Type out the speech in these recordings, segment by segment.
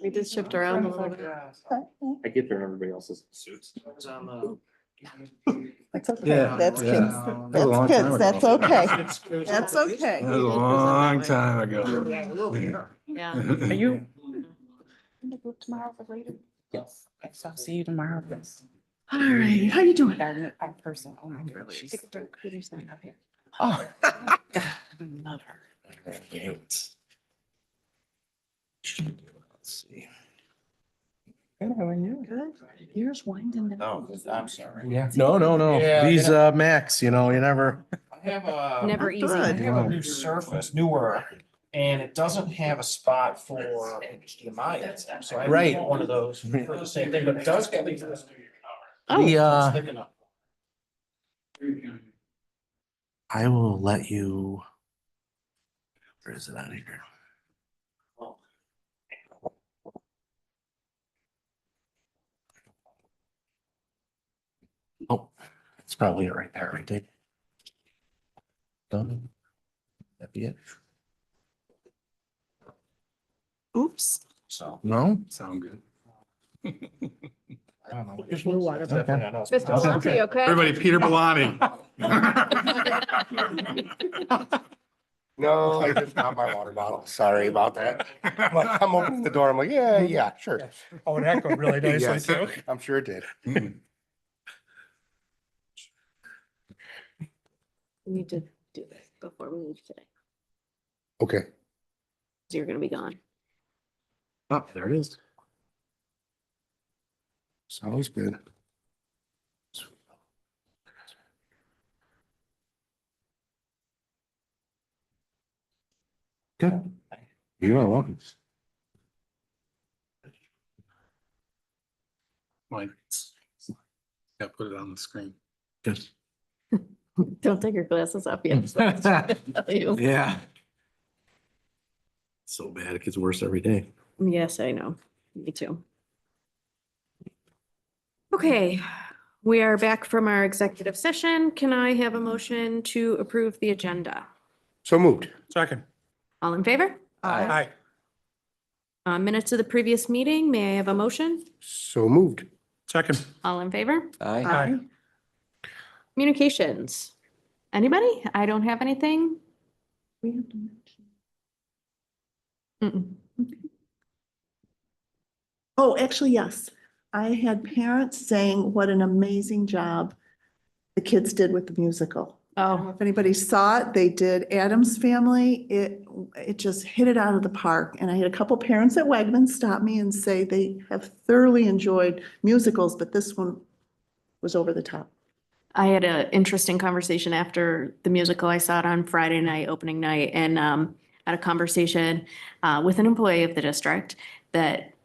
We did shift around a little bit. I get there in everybody else's suits. That's okay. Yeah, That's yeah. kids. That was a That's long kids. time ago. That's okay. That's okay. That was a long time ago. Yeah. Are you in the group tomorrow for later? Yes. Okay, so I'll see you tomorrow. All right, how you doing? Our person. Oh my God. She's Take a drink. Who's not up here? Oh, God, I love her. Let's see. Good, how are you? Good. Yours winding down. Oh, I'm sorry. Yeah. No. Yeah, These you Macs, you never. I have a. Never easy. I have a new Surface, newer, and it doesn't have a spot for HDMI. So I Right. want one of those for the same thing, but it does get me. Oh. Sticking up. I will let you. Where is it out here? Oh, it's probably it right there, right there. Done. That be it? Oops. So. No? Sound good. I don't know. There's no water. Definitely, I know it's- Mr. Valenti, okay? Everybody, Peter Belani. No, I just got my water bottle. Sorry about that. I'm opening the door. I'm like, yeah, sure. Oh, that goes really nicely Yes, too. I'm sure it did. We need to do this before we leave today. Okay. So you're gonna be gone. Oh, there it is. Sounds good. Good. You are welcome. Like, yeah, put it on the screen. Good. Don't take your glasses off yet. Yeah. So bad, it gets worse every day. Yes, I know. Me too. Okay, we are back from our executive session. Can I have a motion to approve the agenda? So moved. Second. All in favor? Aye. Minutes of the previous meeting, may I have a motion? So moved. Second. All in favor? Aye. Communications. Anybody? I don't have anything. We have to mention. Mm-mm. Oh, actually, yes. I had parents saying what an amazing job the kids did with the musical. I don't know Oh, if anybody saw it, they did Addams Family. It just hit it out of the park. And I had a couple parents at Wegmans stop me and say they have thoroughly enjoyed musicals, but this one was over the top. I had an interesting conversation after the musical. I saw it on Friday night, opening night, and had a conversation with an employee of the district that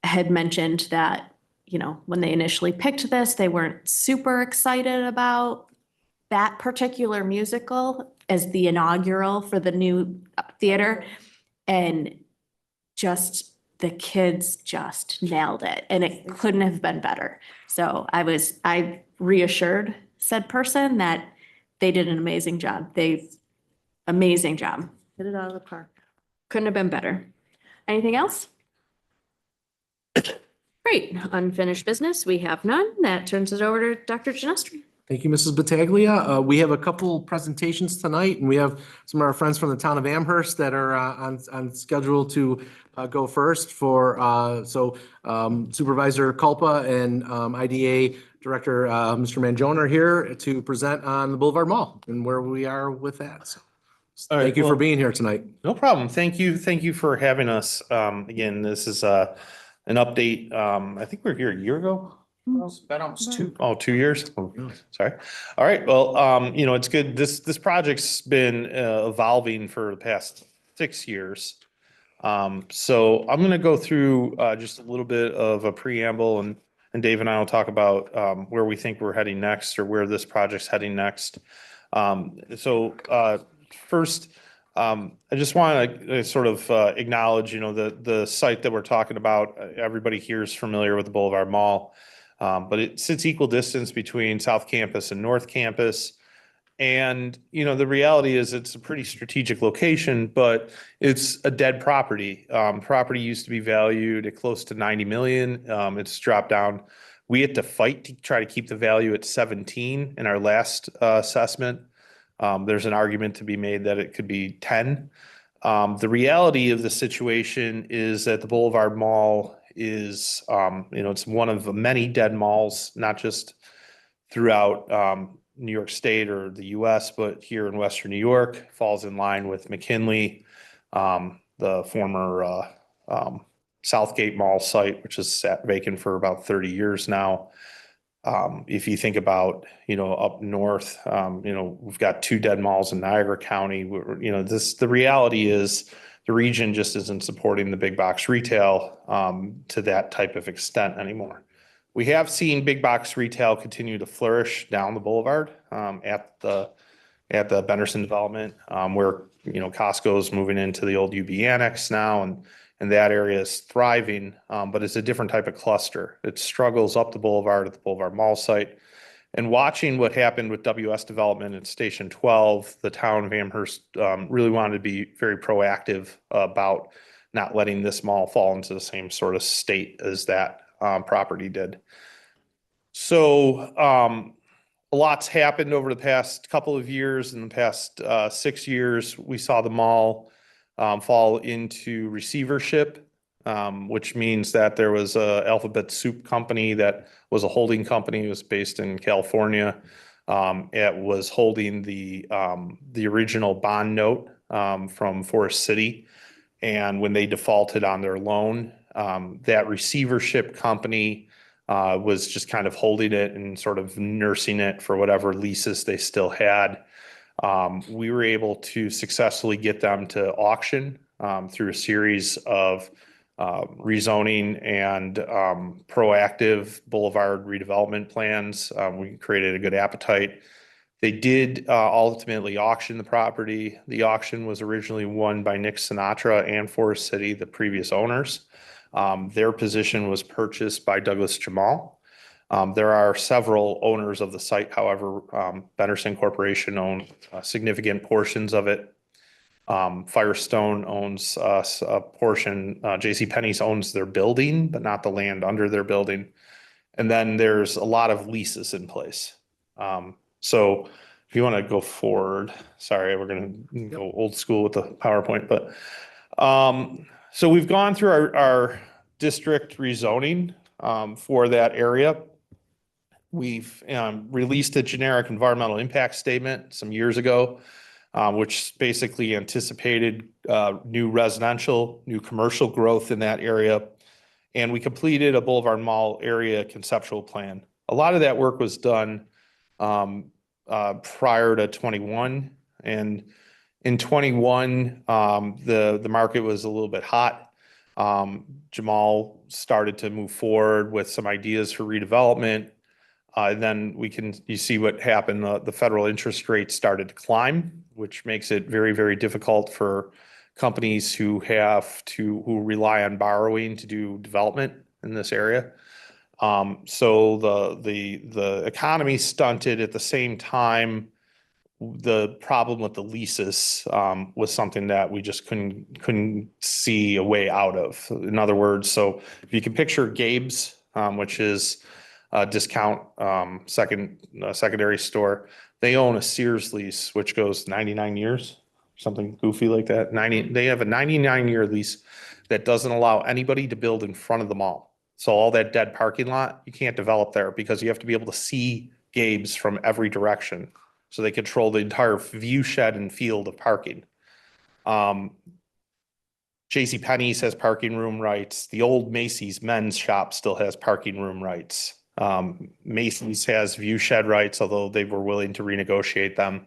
had mentioned that, you know, when they initially picked this, they weren't super excited about that particular musical as the inaugural for the new theater. And just the kids just nailed it and it couldn't have been better. So I reassured said person that they did an amazing job. Amazing job. Hit it out of the park. Couldn't have been better. Anything else? Great. Unfinished business. We have none. That turns it over to Dr. Genestri. Thank you, Mrs. Battaglia. We have a couple presentations tonight, and we have some of our friends from the town of Amherst that are on schedule to go first for, Supervisor Culpa and IDA Director, Mr. Mangione are here to present on the Boulevard Mall and where we are with that. So, All right, thank you for well- being here tonight. No problem. Thank you. Thank you for having us. Again, this is an update. I think we were here a year ago. It's been almost two. Oh, 2 years? Oh, sorry. All right. Well, it's good. This project's been evolving for the past 6 years. So I'm gonna go through just a little bit of a preamble and Dave and I will talk about where we think we're heading next or where this project's heading next. First, I just want to sort of acknowledge, the site that we're talking about. Everybody here is familiar with the Boulevard Mall, but it sits equal distance between South Campus and North Campus. And, you know, the reality is it's a pretty strategic location, but it's a dead property. Property used to be valued at close to 90 million. It's dropped down. We had to fight to try to keep the value at 17 in our last assessment. There's an argument to be made that it could be 10. The reality of the situation is that the Boulevard Mall is, you know, it's one of the many dead malls, not just throughout New York State or the US, but here in Western New York, falls in line with McKinley, the former Southgate Mall site, which has sat vacant for about 30 years now. If you think about, you know, up north, you know, we've got 2 dead malls in Niagara County. You know, the reality is the region just isn't supporting the big box retail to that type of extent anymore. We have seen big box retail continue to flourish down the boulevard at the Benderson development, where, you know, Costco is moving into the old UB Annex now, and that area is thriving, but it's a different type of cluster. It struggles up the boulevard at the Boulevard Mall site. And watching what happened with WS development at Station 12, the town of Amherst really wanted to be very proactive about not letting this mall fall into the same sort of state as that property did. So a lot's happened over the past couple of years. In the past 6 years, we saw the mall fall into receivership, which means that there was a Alphabet Soup company that was a holding company. It was based in California. It was holding the original bond note from Forest City. And when they defaulted on their loan, that receivership company was just kind of holding it and sort of nursing it for whatever leases they still had. We were able to successfully get them to auction through a series of rezoning and proactive boulevard redevelopment plans. We created a good appetite. They did ultimately auction the property. The auction was originally won by Nick Sinatra and Forest City, the previous owners. Their position was purchased by Douglas Jamal. There are several owners of the site, however, Benderson Corporation owns significant portions of it. Firestone owns a portion. JCPenney's owns their building, but not the land under their building. And then there's a lot of leases in place. So if you want to go forward, sorry, we're going to go old school with the PowerPoint, but so we've gone through our district rezoning for that area. We've released a generic environmental impact statement some years ago, which basically anticipated new residential, new commercial growth in that area. And we completed a Boulevard Mall area conceptual plan. A lot of that work was done prior to 21. And in 21, the market was a little bit hot. Jamal started to move forward with some ideas for redevelopment. Then you see what happened. The federal interest rate started to climb, which makes it very, very difficult for companies who rely on borrowing to do development in this area. So the economy stunted. At the same time, the problem with the leases was something that we just couldn't see a way out of. In other words, so if you can picture Gabe's, which is a discount secondary store, they own a Sears lease which goes 99 years, something goofy like that. They have a 99-year lease that doesn't allow anybody to build in front of the mall. So all that dead parking lot, you can't develop there because you have to be able to see Gabe's from every direction. So they control the entire view shed and field of parking. JCPenney's has parking room rights. The old Macy's men's shop still has parking room rights. Macy's has view shed rights, although they were willing to renegotiate them.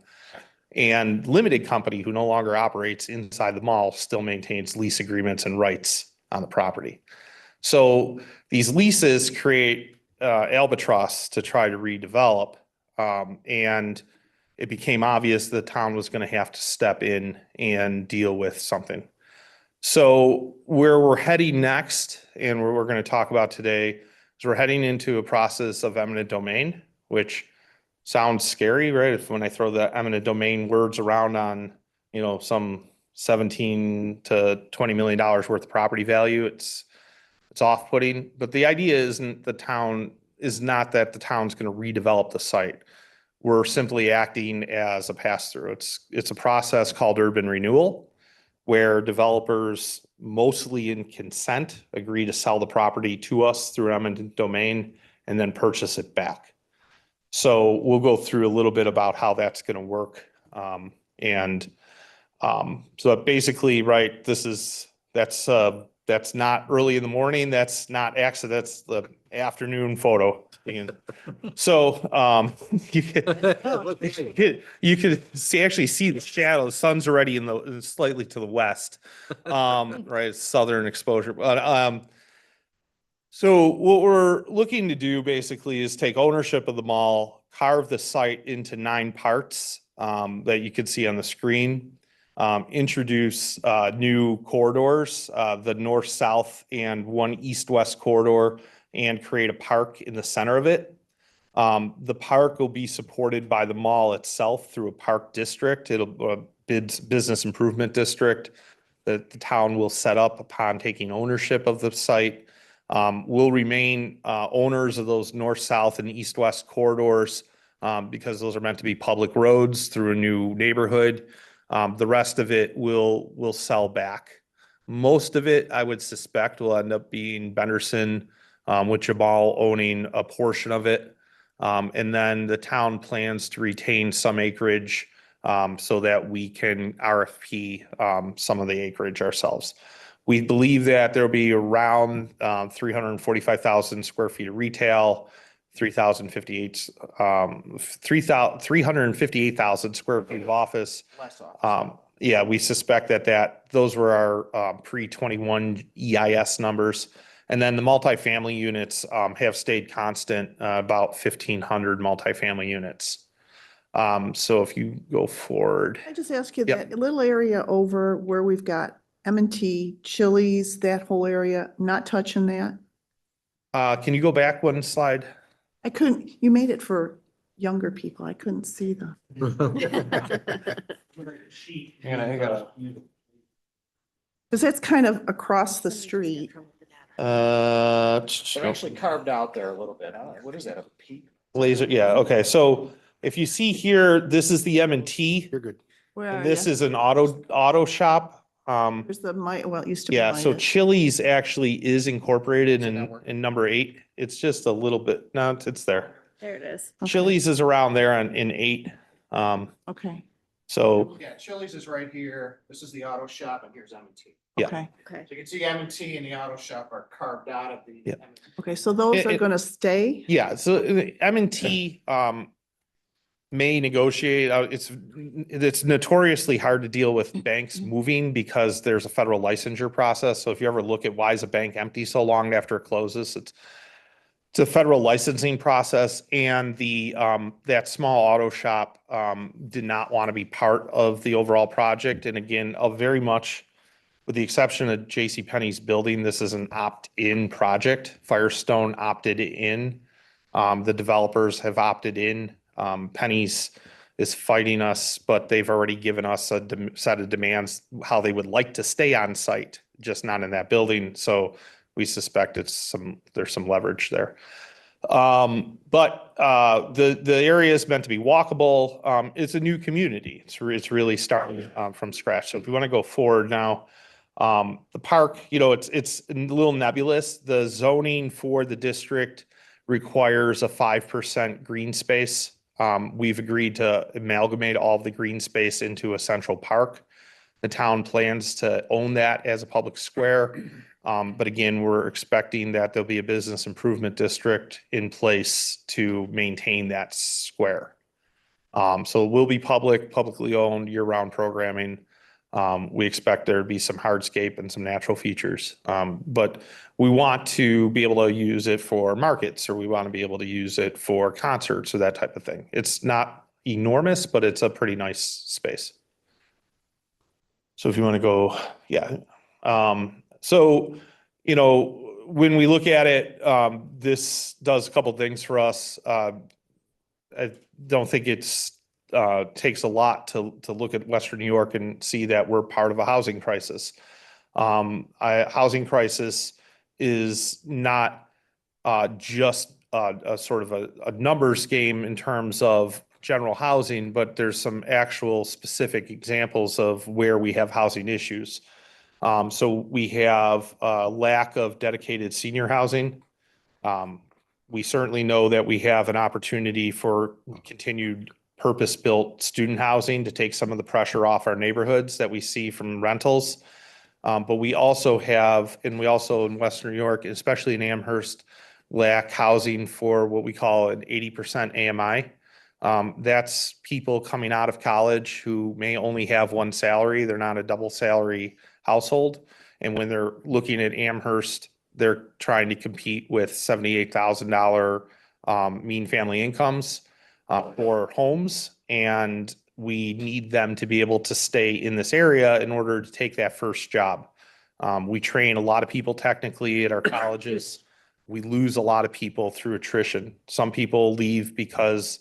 And Limited Company, who no longer operates inside the mall, still maintains lease agreements and rights on the property. So these leases create albatross to try to redevelop. And it became obvious the town was going to have to step in and deal with something. So where we're heading next, and what we're going to talk about today, is we're heading into a process of eminent domain, which sounds scary, right? If when I throw the eminent domain words around on, some 17 to $20 million worth of property value, it's off-putting. But the idea is not that the town's going to redevelop the site. We're simply acting as a pass-through. It's a process called urban renewal, where developers, mostly in consent, agree to sell the property to us through eminent domain and then purchase it back. So we'll go through a little bit about how that's going to work. So basically, right, that's not early in the morning. That's not actually, that's the afternoon photo. So, you could actually see the shadow. The sun's already slightly to the west. Right, it's southern exposure. But, so what we're looking to do basically is take ownership of the mall, carve the site into 9 parts, that you can see on the screen. Introduce new corridors, the north-south and one east-west corridor, and create a park in the center of it. The park will be supported by the mall itself through a park district. It'll business improvement district that the town will set up upon taking ownership of the site. We'll remain owners of those north-south and east-west corridors because those are meant to be public roads through a new neighborhood. The rest of it will sell back. Most of it, I would suspect, will end up being Benderson, with Jamal owning a portion of it. And then the town plans to retain some acreage so that we can RFP some of the acreage ourselves. We believe that there'll be around 345,000 square feet of retail, 358,000 square feet of office. Yeah, we suspect that those were our pre-21 EIS numbers. And then the multifamily units have stayed constant, about 1,500 multifamily units. So if you go forward. I just ask you Yep. that little area over where we've got M&T, Chili's, that whole area, not touching that? Can you go back one slide? I couldn't, you made it for younger people. I couldn't see them. Because that's kind of across the street. They're actually carved out there a little bit. What is that, a peak? Laser, yeah, okay. So if you see here, this is the M&T. You're good. Where are And this ya? is an auto shop. There's the, well, it used to be. Yeah, so Midas. Chili's actually is incorporated Is it not in working? number 8. It's just a little bit, no, it's there. There it is. Okay. Chili's is around there in 8. Okay, So, Yeah, Chili's is right here. This is the auto shop and here's M&T. Yeah. okay, Okay. So you can see M&T and the auto shop are carved out of the. Yeah. M&T. okay. So those are It- gonna stay? yeah, so M&T may negotiate, it's notoriously hard to deal with banks moving because there's a federal licensure process. So if you ever look at why is a bank empty so long after it closes, it's a federal licensing process, and that small auto shop did not want to be part of the overall project. And again, very much with the exception of JCPenney's building, this is an opt-in project. Firestone opted in. The developers have opted in. Penny's is fighting us, but they've already given us a set of demands, how they would like to stay on site, just not in that building. So we suspect there's some leverage there. But the area is meant to be walkable. It's a new community. It's really starting from scratch. So if we want to go forward now, the park, it's a little nebulous. The zoning for the district requires a 5% green space. We've agreed to amalgamate all of the green space into a central park. The town plans to own that as a public square. But again, we're expecting that there'll be a business improvement district in place to maintain that square. So it will be publicly owned, year-round programming. We expect there to be some hardscape and some natural features. But we want to be able to use it for markets, or we want to be able to use it for concerts or that type of thing. It's not enormous, but it's a pretty nice space. So if you want to go, yeah. So, when we look at it, this does a couple things for us. I don't think it's, takes a lot to look at Western New York and see that we're part of a housing crisis. Housing crisis is not just a sort of a numbers game in terms of general housing, but there's some actual specific examples of where we have housing issues. So we have a lack of dedicated senior housing. We certainly know that we have an opportunity for continued purpose-built student housing to take some of the pressure off our neighborhoods that we see from rentals. But we also have, and we also in Western New York, especially in Amherst, lack housing for what we call an 80% AMI. That's people coming out of college who may only have one salary. They're not a double salary household. And when they're looking at Amherst, they're trying to compete with $78,000 mean family incomes for homes. And we need them to be able to stay in this area in order to take that first job. We train a lot of people technically at our colleges. We lose a lot of people through attrition. Some people leave because,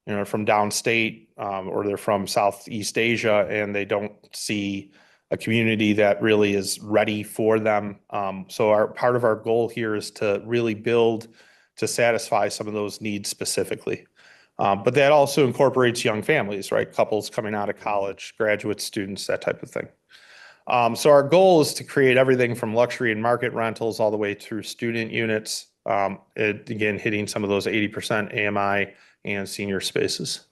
from downstate, or they're from Southeast Asia and they don't see a community that really is ready for them. So part of our goal here is to really build to satisfy some of those needs specifically. But that also incorporates young families, right? Couples coming out of college, graduate students, that type of thing. So our goal is to create everything from luxury and market rentals all the way through student units. Again, hitting some of those 80% AMI and senior spaces.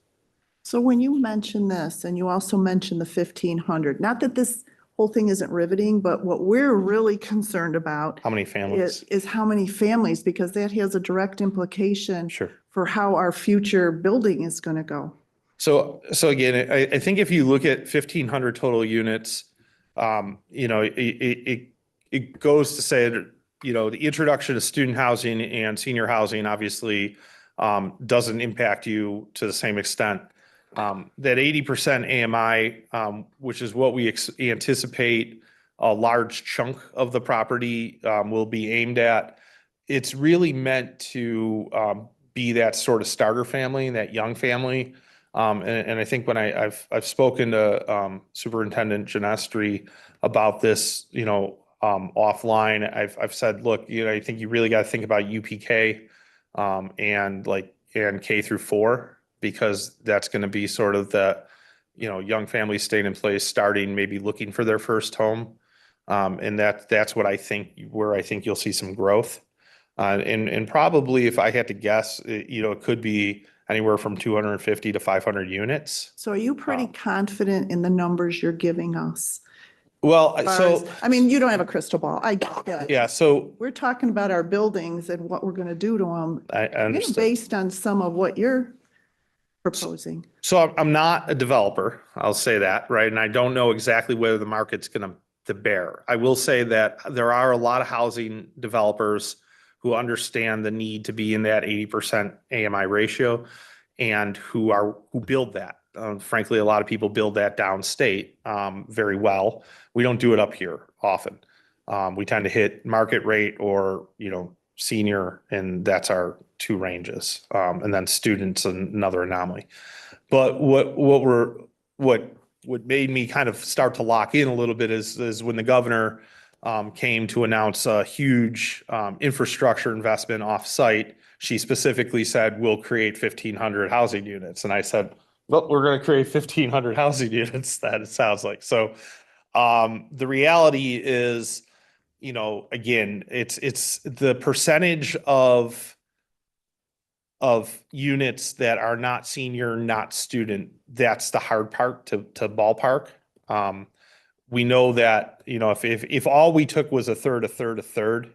So when you mention this, and you also mentioned the 1,500, not that this whole thing isn't riveting, but what we're really concerned about How many families? is how many families, because that has a direct implication Sure. for how our future building is going to go. So again, I think if you look at 1,500 total units, it goes to say that, the introduction of student housing and senior housing obviously doesn't impact you to the same extent. That 80% AMI, which is what we anticipate a large chunk of the property will be aimed at, it's really meant to be that sort of starter family, that young family. And I think when I've spoken to Superintendent Genestri about this, offline, I've said, look, I think you really got to think about UPK and K through 4, because that's going to be sort of the, young families staying in place, starting maybe looking for their first home. And that's what I think, where I think you'll see some growth. And probably if I had to guess, it could be anywhere from 250 to 500 units. So are you pretty confident in the numbers you're giving us? Well, As far so, as- I mean, you don't have a crystal ball. I get it. yeah, so We're talking about our buildings and what we're going to do to them, I understand. based on some of what you're proposing. So I'm not a developer, I'll say that, right? And I don't know exactly whether the market's going to bear. I will say that there are a lot of housing developers who understand the need to be in that 80% AMI ratio and who build that. Frankly, a lot of people build that downstate very well. We don't do it up here often. We tend to hit market rate or, senior, and that's our two ranges. And then students, another anomaly. But what made me kind of start to lock in a little bit is when the governor came to announce a huge infrastructure investment off-site. She specifically said, we'll create 1,500 housing units. And I said, well, we're going to create 1,500 housing units, that it sounds like. So the reality is, again, it's the percentage of units that are not senior, not student. That's the hard part to ballpark. We know that, if all we took was a third,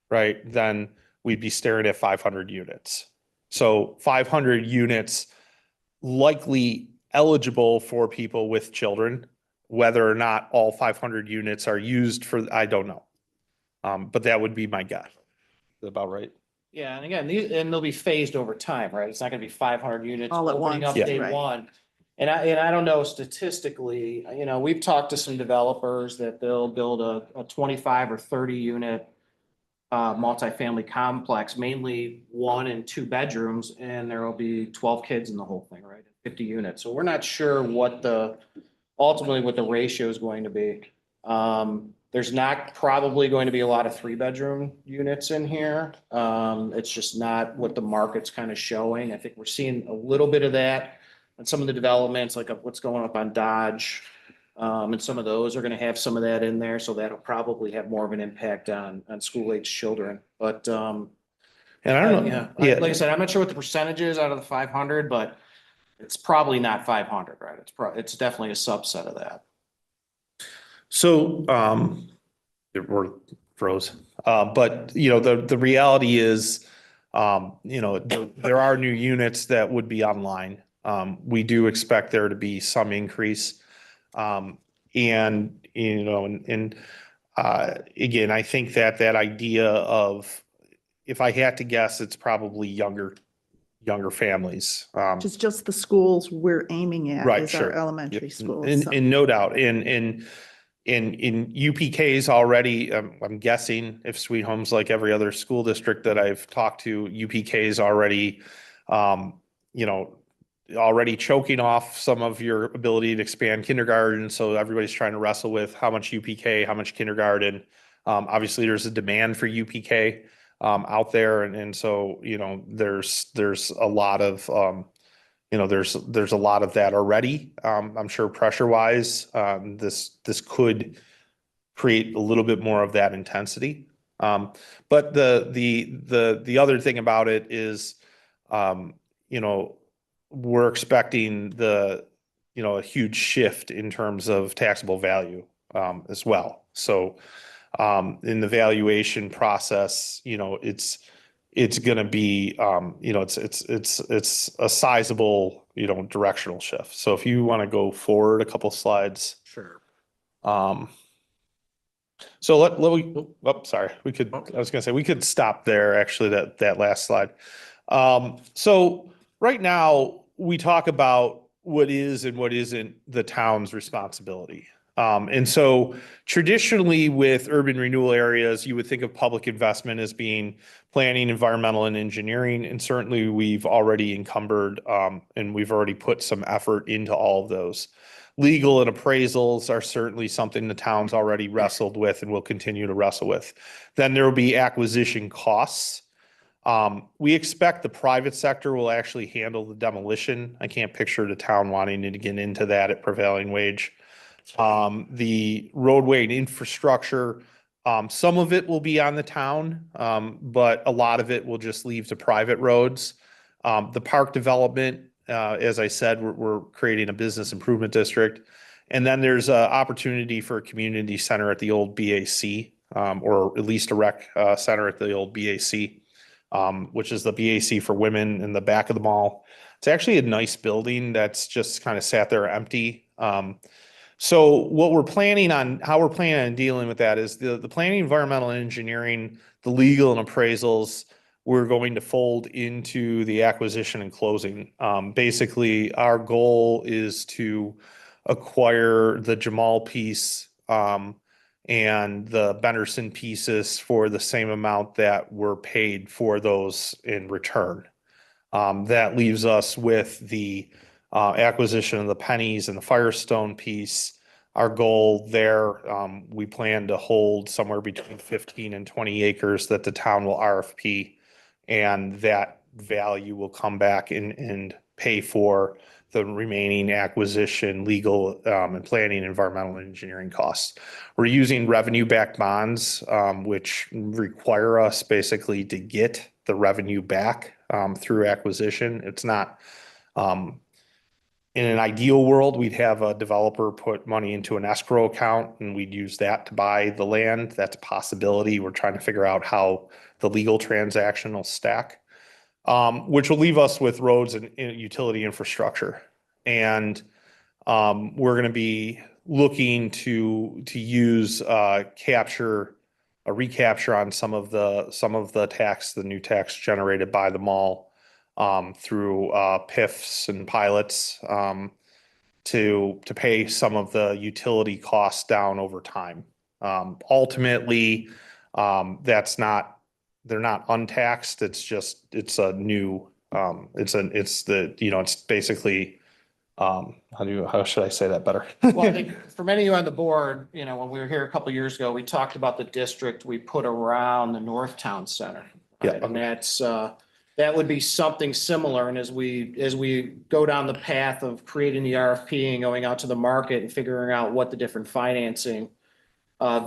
right, then we'd be staring at 500 units. So 500 units likely eligible for people with children. Whether or not all 500 units are used for, I don't know. But that would be my guess. Is that about right? Yeah, and again, they'll be phased over time, right? It's not gonna be 500 units All at opening once, up yeah. day Right. one. And I don't know statistically, we've talked to some developers that they'll build a 25 or 30 unit multifamily complex, mainly 1 and 2 bedrooms, and there will be 12 kids in the whole thing, right? 50 units. So we're not sure ultimately what the ratio is going to be. There's not probably going to be a lot of 3-bedroom units in here. It's just not what the market's kind of showing. I think we're seeing a little bit of that on some of the developments, like what's going up on Dodge. And some of those are gonna have some of that in there, so that'll probably have more of an impact on school-age children. But, And I don't know, yeah, like I said, I'm not sure what the percentage is out of the 500, but it's probably not 500, right? It's definitely a subset of that. So, we're froze. But you know, the reality is, you know, there are new units that would be online. We do expect there to be some increase. And, you know, again, I think that idea of, if I had to guess, it's probably younger families. Which is just the schools we're aiming at Right, is our sure. elementary Yep. schools. so. And no doubt, in UPKs already, I'm guessing if Sweet Home's like every other school district that I've talked to, UPKs already, you know, already choking off some of your ability to expand kindergarten. So everybody's trying to wrestle with how much UPK, how much kindergarten. Obviously there's a demand for UPK out there. And so, you know, there's a lot of, you know, there's a lot of that already. I'm sure pressure wise, this could create a little bit more of that intensity. But the other thing about it is, you know, we're expecting you know, a huge shift in terms of taxable value, as well. So, in the valuation process, you know, it's gonna be, you know, it's a sizable, you know, directional shift. So if you want to go forward a couple slides. Sure. So sorry, I was gonna say, we could stop there, actually, that last slide. So right now, we talk about what is and what isn't the town's responsibility. And so traditionally with urban renewal areas, you would think of public investment as being planning, environmental and engineering. And certainly we've already encumbered, and we've already put some effort into all of those. Legal and appraisals are certainly something the town's already wrestled with and will continue to wrestle with. Then there will be acquisition costs. We expect the private sector will actually handle the demolition. I can't picture the town wanting to get into that at prevailing wage. The roadway and infrastructure, some of it will be on the town, but a lot of it will just leave to private roads. The park development, as I said, we're creating a business improvement district. And then there's an opportunity for a community center at the old BAC, or at least a rec center at the old BAC, which is the BAC for women in the back of the mall. It's actually a nice building that's just kind of sat there empty. So what we're planning on, how we're planning on dealing with that is the planning, environmental engineering, the legal and appraisals, we're going to fold into the acquisition and closing. Basically, our goal is to acquire the Jamal piece, and the Benderson pieces for the same amount that were paid for those in return. That leaves us with the acquisition of the Pennies and the Firestone piece. Our goal there, we plan to hold somewhere between 15 and 20 acres that the town will RFP, and that value will come back and pay for the remaining acquisition, legal, and planning, environmental and engineering costs. We're using revenue-backed bonds, which require us basically to get the revenue back through acquisition. It's not, in an ideal world, we'd have a developer put money into an escrow account and we'd use that to buy the land. That's a possibility. We're trying to figure out how the legal transaction will stack, which will leave us with roads and utility infrastructure. And we're going to be looking to use a recapture on some of the new tax generated by the mall, through PIFs and pilots, to pay some of the utility costs down over time. Ultimately, that's not they're not untaxed. It's just, it's a new, it's the, you know, it's basically, how should I say that better? Well, I think for many of you on the board, you know, when we were here a couple of years ago, we talked about the district we put around the North Town Center. Yeah. Right? And that's, that would be something similar. And as we go down the path of creating the RFP and going out to the market and figuring out what the different financing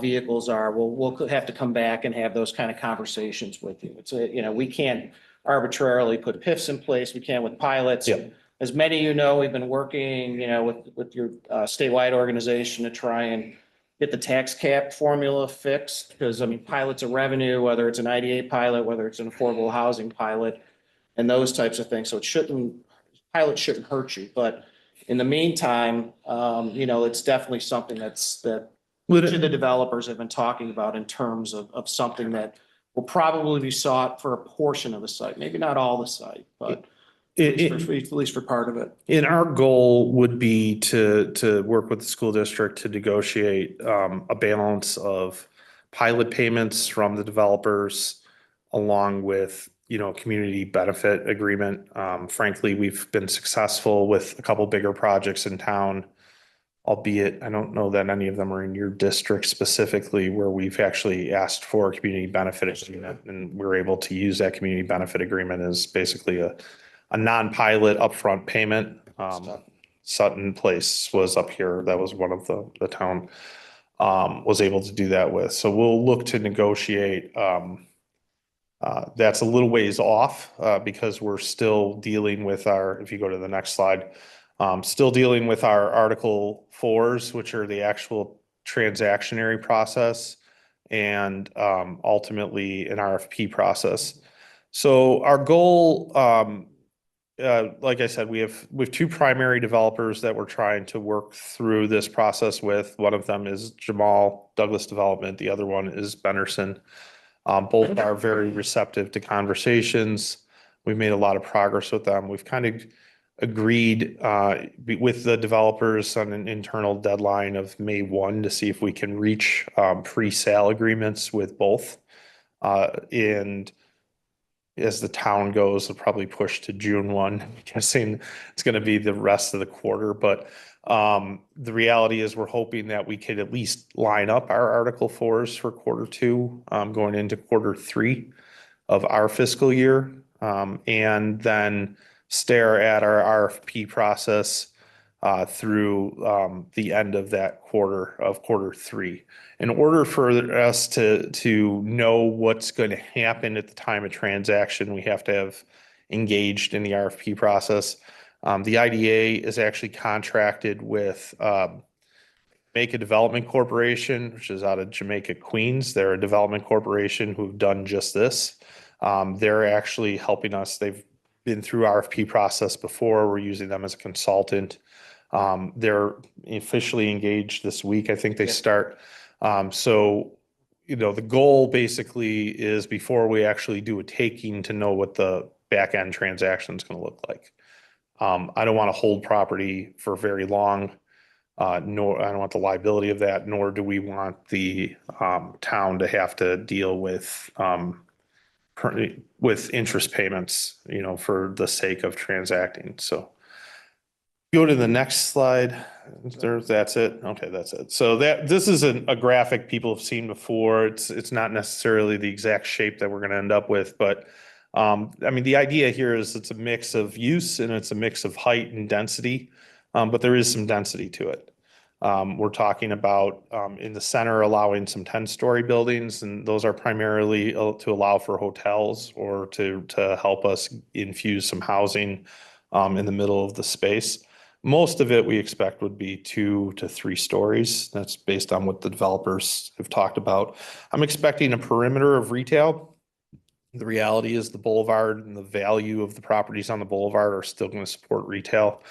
vehicles are, we'll have to come back and have those kind of conversations with you. It's a, you know, we can't arbitrarily put PIFs in place. We can with pilots. Yeah. As many of you know, we've been working, you know, with your statewide organization to try and get the tax cap formula fixed. Because I mean, pilots of revenue, whether it's an IDA pilot, whether it's an affordable housing pilot, and those types of things. So pilots shouldn't hurt you. But in the meantime, you know, it's definitely something that each of the developers have been talking about in terms of something that will probably be sought for a portion of the site, maybe not all the site, but at least for part of it. And our goal would be to work with the school district to negotiate a balance of pilot payments from the developers along with, you know, community benefit agreement. Frankly, we've been successful with a couple bigger projects in town, albeit I don't know that any of them are in your district specifically, where we've actually asked for a community benefit agreement, and we're able to use that community benefit agreement as basically a non-pilot upfront payment. Sutton Place was up here. That was one of the town was able to do that with. So we'll look to negotiate. That's a little ways off because we're still dealing with if you go to the next slide, still dealing with our Article 4s, which are the actual transactionary process and ultimately an RFP process. So our goal, like I said, we have two primary developers that we're trying to work through this process with. One of them is Jamal Douglas Development. The other one is Benderson. Both are very receptive to conversations. We've made a lot of progress with them. We've kind of agreed with the developers on an internal deadline of May 1 to see if we can reach pre-sale agreements with both. And as the town goes, it'll probably push to June 1. I'm guessing it's going to be the rest of the quarter. But the reality is we're hoping that we could at least line up our Article 4s for Q2 going into Q3 of our fiscal year. And then stare at our RFP process through the end of that quarter of Q3. In order for us to know what's going to happen at the time of transaction, we have to have engaged in the RFP process. The IDA is actually contracted with Jamaica Development Corporation, which is out of Jamaica, Queens. They're a development corporation who've done just this. They're actually helping us. They've been through RFP process before. We're using them as a consultant. They're officially engaged this week. I think they start. So, you know, the goal basically is before we actually do a taking to know what the back end transaction is going to look like. I don't want to hold property for very long, nor I don't want the liability of that, nor do we want the town to have to deal with interest payments, you know, for the sake of transacting. So go to the next slide. That's it. Okay, that's it. So this is a graphic people have seen before. It's not necessarily the exact shape that we're going to end up with, but I mean, the idea here is it's a mix of use and it's a mix of height and density, but there is some density to it. We're talking about in the center allowing some 10-story buildings, and those are primarily to allow for hotels or to help us infuse some housing in the middle of the space. Most of it we expect would be 2 to 3 stories. That's based on what the developers have talked about. I'm expecting a perimeter of retail. The reality is the boulevard and the value of the properties on the boulevard are still going to support retail.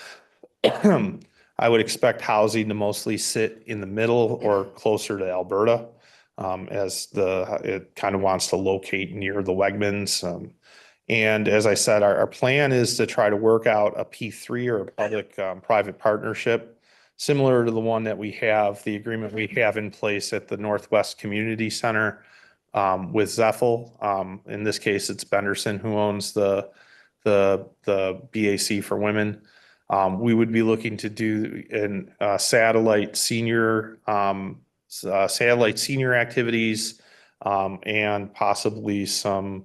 I would expect housing to mostly sit in the middle or closer to Alberta, as it kind of wants to locate near the Wegmans. And as I said, our plan is to try to work out a P3 or a public-private partnership, similar to the one that we have, the agreement we have in place at the Northwest Community Center, with Zeffel. In this case, it's Benderson who owns the BAC for women. We would be looking to do an satellite senior activities, and possibly some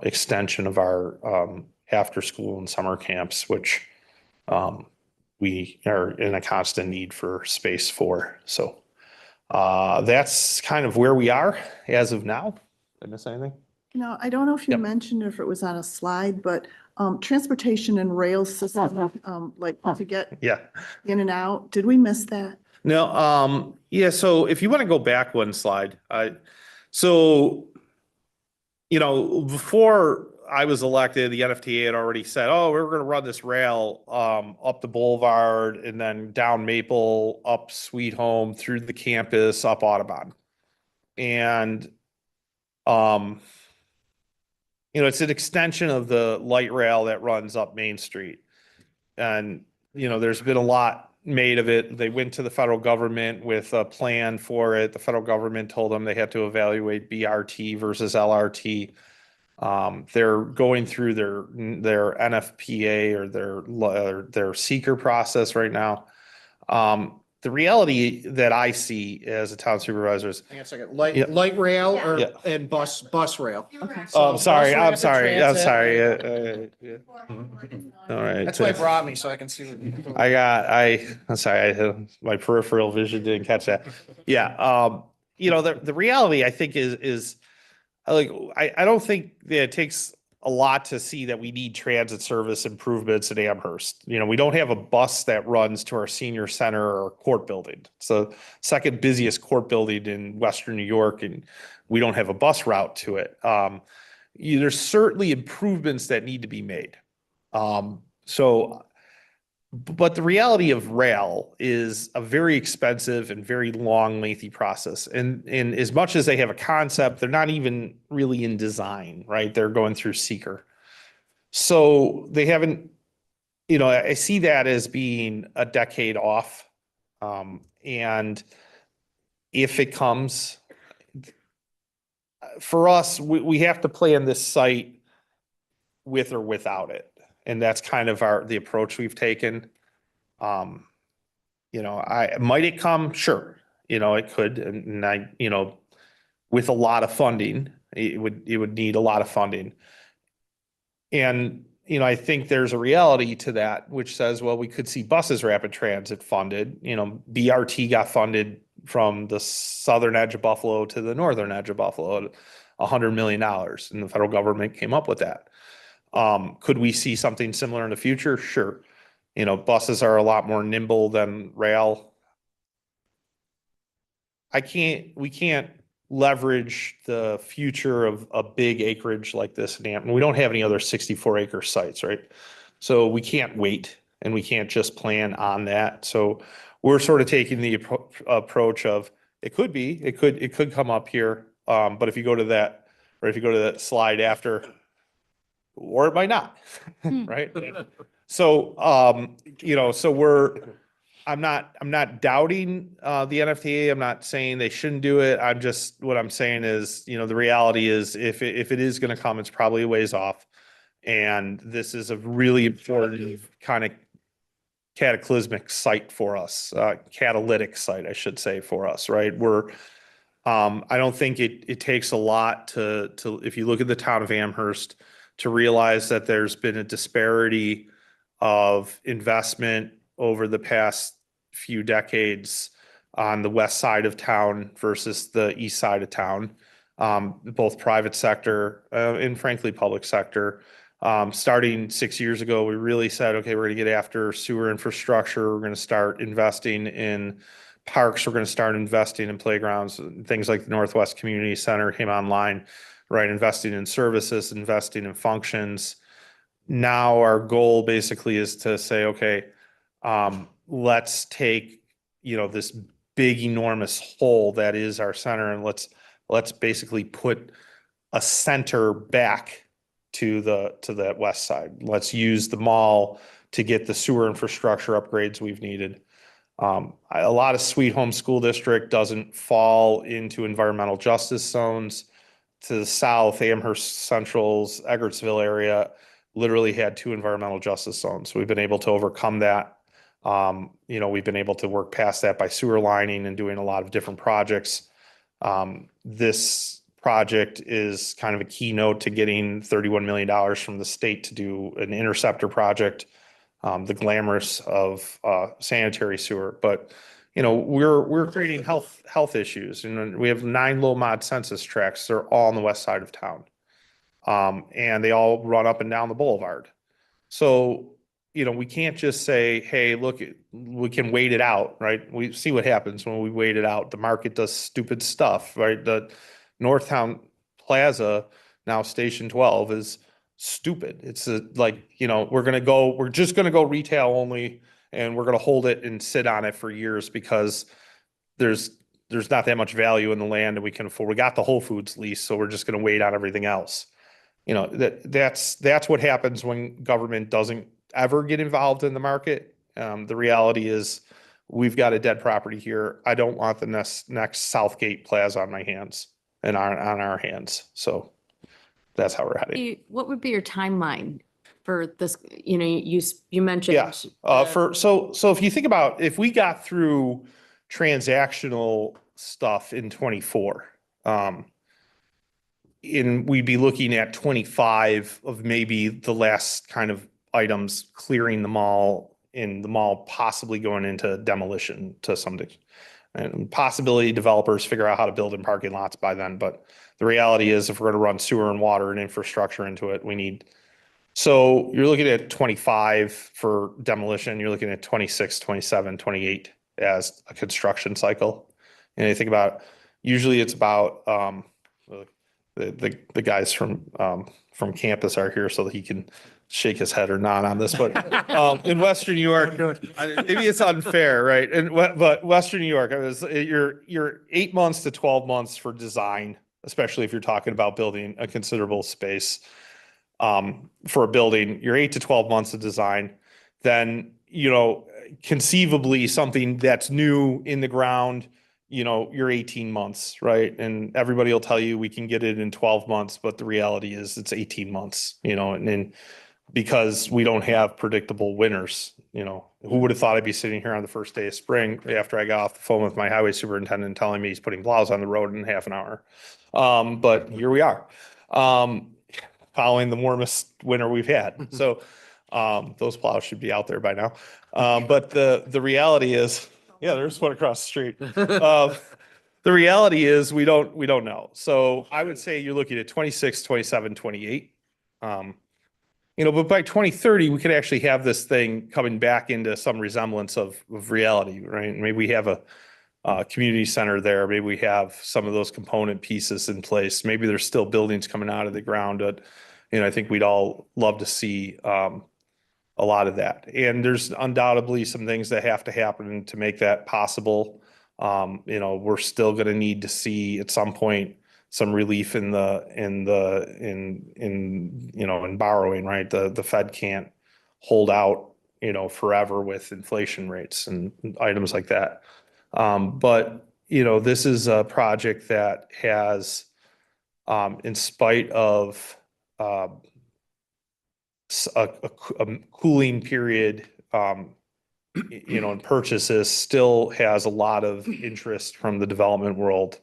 extension of our after school and summer camps, which we are in a constant need for space for. So that's kind of where we are as of now. Did I miss anything? No, I don't know if you Yep. mentioned if it was on a slide, but transportation and rail system, like to get Yeah. in and out, did we miss that? No, yeah, so if you want to go back one slide, so, you know, before I was elected, the NFTA had already said, oh, we're going to run this rail, up the boulevard and then down Maple, up Sweet Home, through the campus, up Audubon. And, you know, it's an extension of the light rail that runs up Main Street. And, you know, there's been a lot made of it. They went to the federal government with a plan for it. The federal government told them they had to evaluate BRT versus LRT. They're going through their NFPA or their seeker process right now. The reality that I see as a town supervisor is, Hang on a second, Yeah. light rail or, Yeah. and bus rail. Okay. oh, I'm sorry, I'm bus sorry, rapid I'm sorry. transit. Yeah. All right. That's why I brought me, so I can see. I'm sorry, my peripheral vision didn't catch that. Yeah, you know, the reality I think is like, I don't think that it takes a lot to see that we need transit service improvements in Amherst. You know, we don't have a bus that runs to our senior center or court building. It's the second busiest court building in Western New York, and we don't have a bus route to it. There's certainly improvements that need to be made. But the reality of rail is a very expensive and very long, lengthy process. And as much as they have a concept, they're not even really in design, right? They're going through seeker. So they haven't, you know, I see that as being a decade off. And if it comes, for us, we have to plan this site with or without it. And that's kind of the approach we've taken. You know, might it come? Sure. You know, it could. And I, you know, with a lot of funding, it would need a lot of funding. And, you know, I think there's a reality to that, which says, well, we could see buses rapid transit funded. You know, BRT got funded from the southern edge of Buffalo to the northern edge of Buffalo, $100 million. And the federal government came up with that. Could we see something similar in the future? Sure. You know, buses are a lot more nimble than rail. We can't leverage the future of a big acreage like this in Hampton. We don't have any other 64-acre sites, right? So we can't wait, and we can't just plan on that. So we're sort of taking the approach of it could come up here. But if you go to that slide after, or it might not, right? So, you know, I'm not doubting, the NFTA. I'm not saying they shouldn't do it. What I'm saying is, you know, the reality is if it is going to come, it's probably a ways off. And this is a really important kind of cataclysmic site for us, catalytic site, I should say, for us, right? I don't think it takes a lot to, if you look at the town of Amherst, to realize that there's been a disparity of investment over the past few decades on the west side of town versus the east side of town, both private sector and frankly public sector. Starting 6 years ago, we really said, okay, we're going to get after sewer infrastructure. We're going to start investing in parks. We're going to start investing in playgrounds. Things like the Northwest Community Center came online, right? Investing in services, investing in functions. Now our goal basically is to say, okay, let's take, you know, this big, enormous hole that is our center, and let's basically put a center back to the west side. Let's use the mall to get the sewer infrastructure upgrades we've needed. A lot of Sweet Home School District doesn't fall into environmental justice zones. to the south, Amherst Central's Eggertsville area literally had 2 environmental justice zones. We've been able to overcome that. We've been able to work past that by sewer lining and doing a lot of different projects. This project is kind of a keynote to getting $31 million from the state to do an interceptor project, the glamorous of sanitary sewer. But we're creating health issues, and we have 9 low mod census tracts. They're all on the west side of town, and they all run up and down the boulevard. So we can't just say, hey, look, we can wait it out, right? We see what happens when we wait it out. The market does stupid stuff, right? The Northtown Plaza, now Station 12, is stupid. It's we're just gonna go retail only, and we're gonna hold it and sit on it for years because there's not that much value in the land and we can afford. We got the Whole Foods lease, so we're just gonna wait on everything else. That's what happens when government doesn't ever get involved in the market. The reality is we've got a dead property here. I don't want the next Southgate Plaza on my hands and on our hands. So that's how we're heading. What would be your timeline for this? You mentioned. Yeah. So if you think about, if we got through transactional stuff in 24, we'd be looking at 25 of maybe the last kind of items clearing the mall, in the mall possibly going into demolition to some degree. And possibility developers figure out how to build in parking lots by then. But the reality is, if we're going to run sewer and water and infrastructure into it, so you're looking at 25 for demolition, you're looking at 26, 27, 28 as a construction cycle. And you think about, usually it's about, the guys from campus are here so that he can shake his head or nod on this, but in Western New York, maybe it's unfair, right? But Western New York, you're 8 months to 12 months for design, especially if you're talking about building a considerable space. For a building, you're 8 to 12 months of design. Then, conceivably something that's new in the ground, you're 18 months, right? And everybody will tell you we can get it in 12 months, but the reality is it's 18 months, and because we don't have predictable winters. Who would have thought I'd be sitting here on the first day of spring after I got off the phone with my highway superintendent telling me he's putting plows on the road in half an hour. But here we are, following the warmest winter we've had. So those plows should be out there by now. But the reality is, yeah, there's one across the street. The reality is we don't know. So I would say you're looking at 26, 27, 28. But by 2030, we could actually have this thing coming back into some resemblance of reality, right? Maybe we have a community center there. Maybe we have some of those component pieces in place. Maybe there's still buildings coming out of the ground. But, I think we'd all love to see a lot of that. And there's undoubtedly some things that have to happen to make that possible. We're still going to need to see at some point some relief in borrowing, right? The Fed can't hold out, forever with inflation rates and items like that. But this is a project that has, in spite of a cooling period, and purchases, still has a lot of interest from the development world.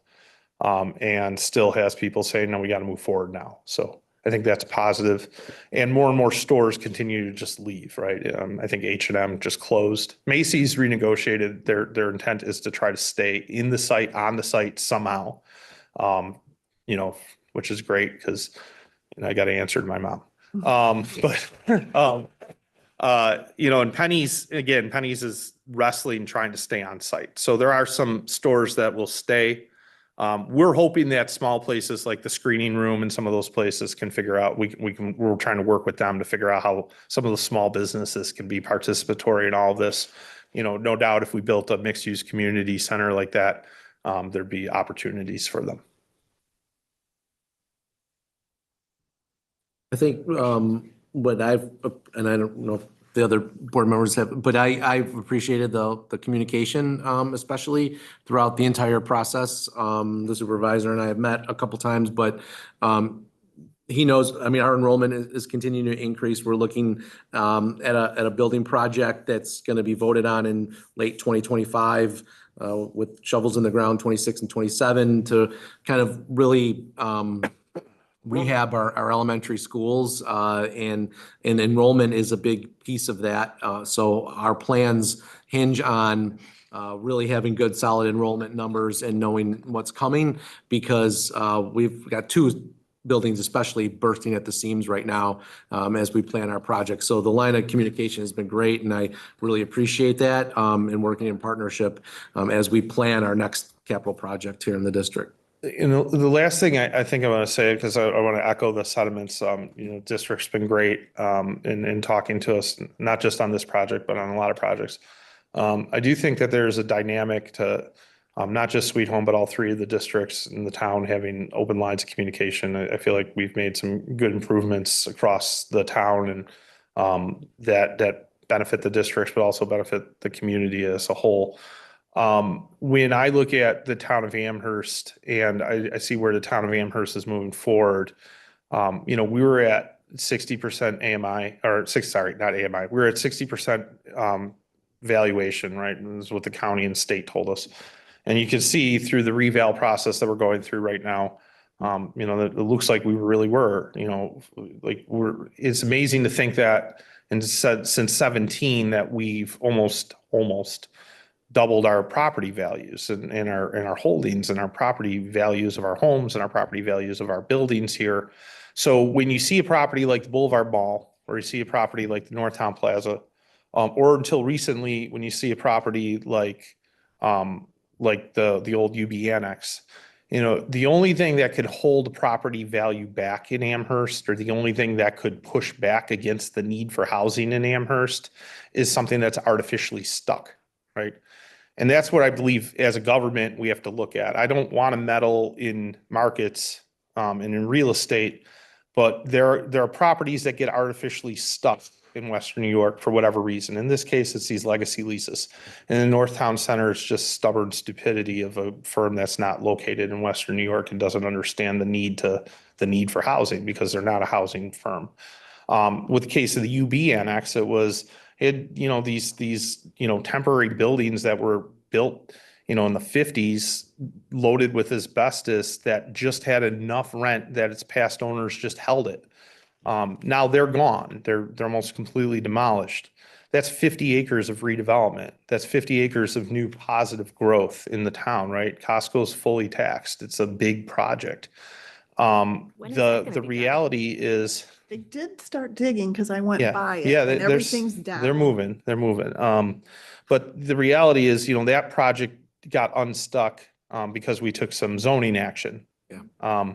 And still has people saying, no, we got to move forward now. So I think that's positive. And more stores continue to just leave, right? I think H&M just closed. Macy's renegotiated. Their intent is to try to stay on the site somehow, which is great because I got answered my mom. And Penny's is wrestling, trying to stay on site. So there are some stores that will stay. We're hoping that small places like the screening room and some of those places can figure out, we're trying to work with them to figure out how some of the small businesses can be participatory in all of this. No doubt if we built a mixed use community center like that, there'd be opportunities for them. I think what and I don't know if the other board members have, but I've appreciated the communication, especially throughout the entire process. The supervisor and I have met a couple times, but, he knows, I mean, our enrollment is continuing to increase. We're looking, at a building project that's going to be voted on in late 2025, with shovels in the ground 26 and 27 to kind of really, rehab our elementary schools, and enrollment is a big piece of that. So our plans hinge on really having good, solid enrollment numbers and knowing what's coming, because we've got two buildings especially bursting at the seams right now, as we plan our project. So the line of communication has been great, and I really appreciate that, and working in partnership, as we plan our next capital project here in the district. You know, the last thing I think I want to say, because I want to echo the sentiments, you know, district's been great in talking to us, not just on this project, but on a lot of projects. I do think that there's a dynamic to not just Sweet Home, but all three of the districts in the town having open lines of communication. I feel like we've made some good improvements across the town, and that benefit the districts, but also benefit the community as a whole. When I look at the town of Amherst and I see where the town of Amherst is moving forward, you know, we were at 60% AMI, or not AMI. We were at 60% valuation, right? And this is what the county and state told us. And you can see through the reval process that we're going through right now, you know, it looks like we really were, you know, like it's amazing to think that since 17 that we've almost doubled our property values and our holdings and our property values of our homes and our property values of our buildings here. So when you see a property like the Boulevard Mall, or you see a property like the Northtown Plaza, or until recently, when you see a property like the old UB Annex, you know, the only thing that could hold property value back in Amherst, or the only thing that could push back against the need for housing in Amherst, is something that's artificially stuck, right? And that's what I believe as a government we have to look at. I don't want to meddle in markets and in real estate, but there are properties that get artificially stuck in Western New York for whatever reason. In this case, it's these legacy leases. And the Northtown Center is just stubborn stupidity of a firm that's not located in Western New York and doesn't understand the need for housing, because they're not a housing firm. With the case of the UB Annex, you know, these you know, temporary buildings that were built, you know, in the 50s, loaded with asbestos, that just had enough rent that its past owners just held it. Now they're gone. They're almost completely demolished. That's 50 acres of redevelopment. That's 50 acres of new positive growth in the town, right? Costco's fully taxed. It's a big project. When is that gonna The be done? reality is, They did start digging because I went yeah, by it yeah, and everything's down. they're moving. But the reality is, you know, that project got unstuck because we took some zoning action. Yeah.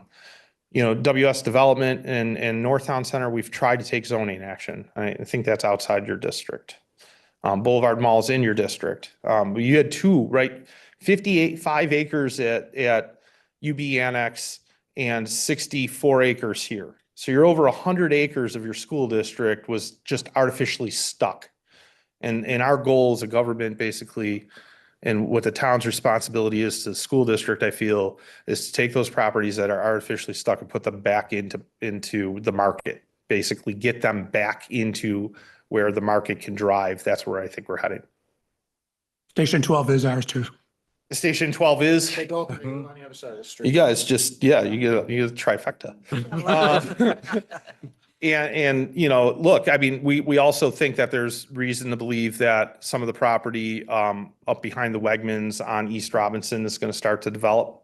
You know, WS Development and Northtown Center, we've tried to take zoning action. I think that's outside your district. Boulevard Mall's in your district. You had two, right? 5 acres at UB Annex and 64 acres here. So you're over 100 acres of your school district was just artificially stuck. And our goal as a government, basically, and what the town's responsibility is to the school district, I feel, is to take those properties that are artificially stuck and put them back into the market. Basically get them back into where the market can drive. That's where I think we're heading. Station 12 is ours too. Station 12 is, They go on the other side of the street. you guys just, yeah, you get a trifecta. And, you know, look, I mean, we also think that there's reason to believe that some of the property up behind the Wegmans on East Robinson is going to start to develop.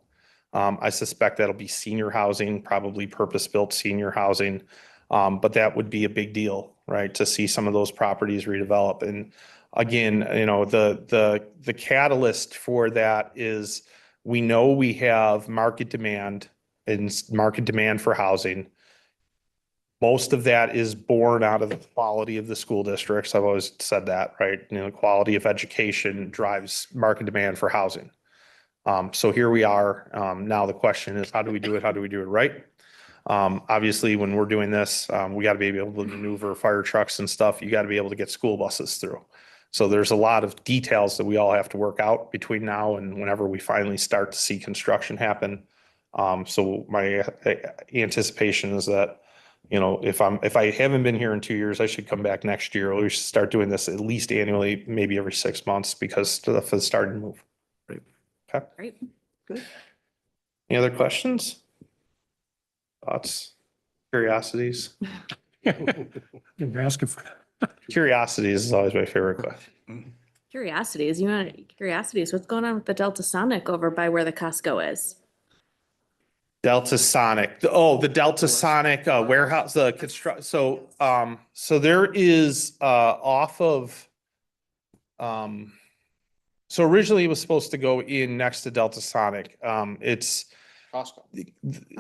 I suspect that'll be senior housing, probably purpose-built senior housing. But that would be a big deal, right? To see some of those properties redevelop. And again, you know, the catalyst for that is we know we have market demand and market demand for housing. Most of that is born out of the quality of the school districts. I've always said that, right? You know, quality of education drives market demand for housing. So here we are. Now the question is, how do we do it? How do we do it right? Obviously, when we're doing this, we got to be able to maneuver fire trucks and stuff. You got to be able to get school buses through. So there's a lot of details that we all have to work out between now and whenever we finally start to see construction happen. So my anticipation is that, you know, if I haven't been here in 2 years, I should come back next year. We should start doing this at least annually, maybe every 6 months, because stuff is starting to move. Great. Okay. Great. Good. Any other questions? Thoughts? Curiosities? You're asking for that. Curiosities is always my favorite question. Curiosities, what's going on with the Delta Sonic over by where the Costco is? Delta Sonic, the Delta Sonic warehouse, the construct, so there is off of, so originally it was supposed to go in next to Delta Sonic. It's, Costco.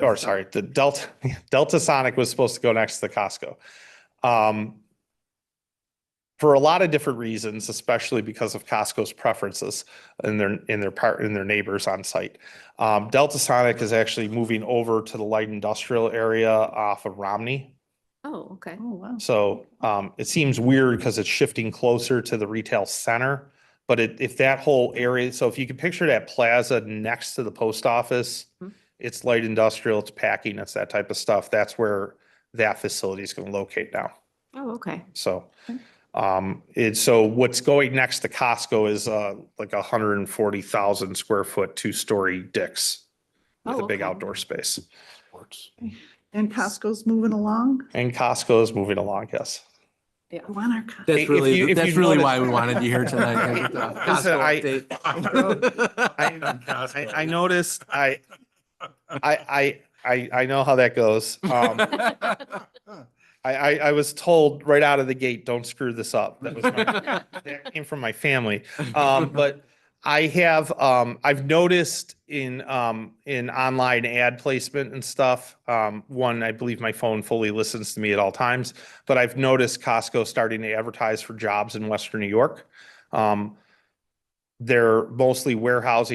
or sorry, the Delta Sonic was supposed to go next to the Costco. For a lot of different reasons, especially because of Costco's preferences and their neighbors on site. Delta Sonic is actually moving over to the light industrial area off of Romney. Oh, okay. Oh, wow. So it seems weird because it's shifting closer to the retail center. But if that whole area, so if you can picture that plaza next to the post office, Mhm. it's light industrial, it's packing, it's that type of stuff. That's where that facility is going to locate now. Oh, okay. So so what's going next to Costco is like 140,000 square foot, 2-story Dick's with Oh, a big okay. outdoor space. And Costco's moving along? And Costco is moving along, yes. Yeah. I want our Costco. That's If really, you that's really notice- why we wanted you here tonight. with the Listen, Costco update. I noticed, I know how that goes. I was told right out of the gate, don't screw this up. That came from my family. But I have, I've noticed in online ad placement and stuff, one, I believe my phone fully listens to me at all times, but I've noticed Costco starting to advertise for jobs in Western New York. They're mostly warehouse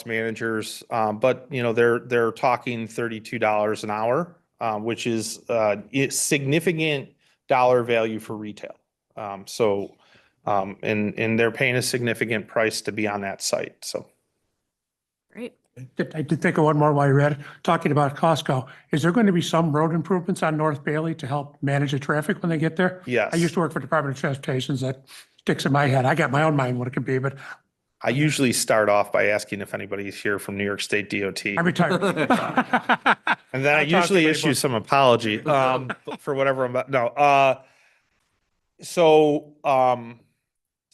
managers, but you know, they're talking $32 an hour, which is significant dollar value for retail. And they're paying a significant price to be on that site. So Great. I did think of one more while you're at it, talking about Costco. Is there going to be some road improvements on North Bailey to help manage the traffic when they get there? yes, I used to work for Department of Transportation. That sticks in my head. I got my own mind what it could be, but I usually start off by asking if anybody's here from New York State DOT. I'm retired. And then I I'll talk to usually you issue later. some apology, for whatever I'm, no, so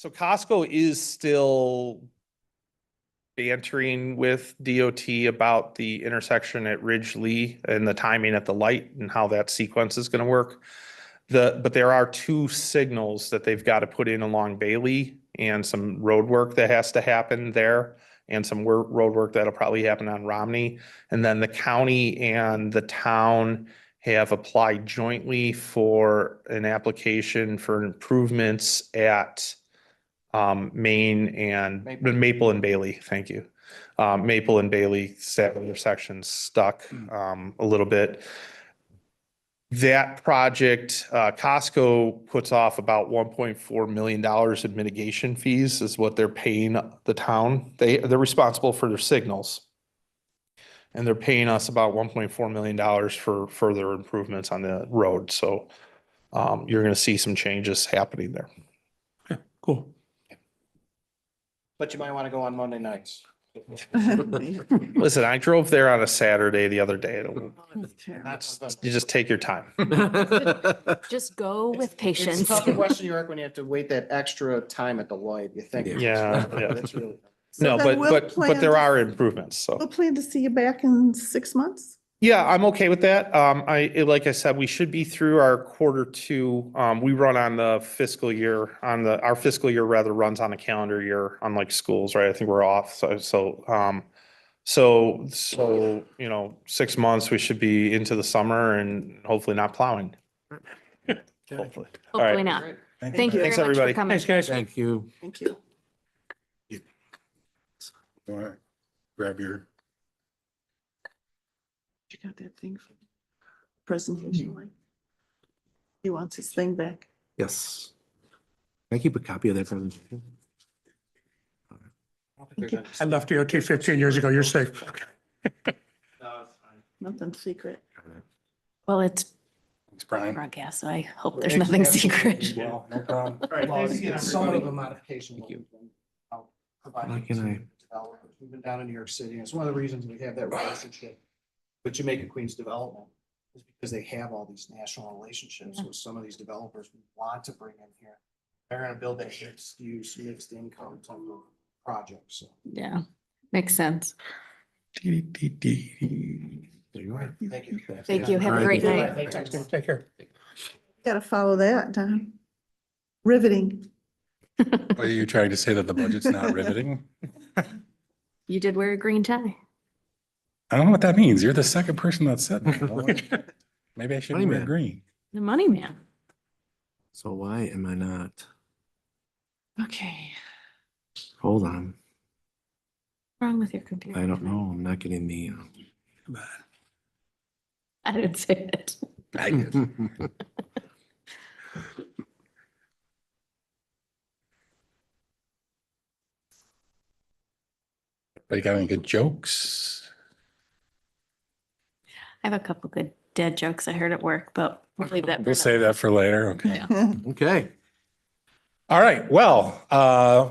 Costco is still bantering with DOT about the intersection at Ridge Lee and the timing at the light and how that sequence is gonna work. But there are 2 signals that they've got to put in along Bailey and some road work that has to happen there and some road work that'll probably happen on Romney. And then the county and the town have applied jointly for an application for improvements at Main and Maple and Bailey. Thank you. Maple and Bailey, that intersection stuck a little bit. That project, Costco puts off about $1.4 million in mitigation fees is what they're paying the town. They're responsible for their signals. And they're paying us about $1.4 million for further improvements on the road. So you're going to see some changes happening there. Okay, cool. But you might want to go on Monday nights. Listen, I drove there on a Saturday the other day. That's You just take your time. Just go with It's patience. tough in Western New York when you have to wait that extra time at the light. You think. Yeah, yeah. That's really. No, then we'll but plan there to- are improvements, so. We'll plan to see you back in 6 months. Yeah, I'm okay with that. Like I said, we should be through our Q2. We run on the fiscal year, our fiscal year rather runs on a calendar year, unlike schools, right? I think we're off. So, you know, 6 months, we should be into the summer and hopefully not plowing. Hopefully. All right. Hopefully not. Thank you very Thanks, much for everybody. coming. Thanks, guys. Thank you. Thank you. All right. Grab your. You got that thing? presentation like. He wants his thing back. Yes. Can I keep a copy of that presentation? I left DOT 15 years ago. You're safe. Nothing secret. Well, it's Thanks, Brian. broadcast, so I hope there's nothing secret. No problem. Some of the modification. Thank you. I'll provide How can I- developers. We've been down in New York City, and it's one of the reasons we have that relationship with Jamaica Queens Development, is because they have all these national relationships with some of these developers we want to bring in here. They're gonna build that mixed use, mixed income type of project, so. Yeah, makes sense. There you are. Thank you. Thank you. Have a All great right. night. Take care. Gotta follow that, Don. Riveting. Are you trying to say that the budget's not riveting? You did wear a green tie. I don't know what that means. You're the second person that said that. Maybe I should Money wear man. green. The money man. So why am I not? Okay. Hold on. What's wrong with your computer? I don't know. I'm not getting the. I didn't say it. I did. But you got any good jokes? I have a couple good dad jokes I heard at work, but we'll leave that. for We'll save that for later. Okay. Yeah. Okay. All right. Well,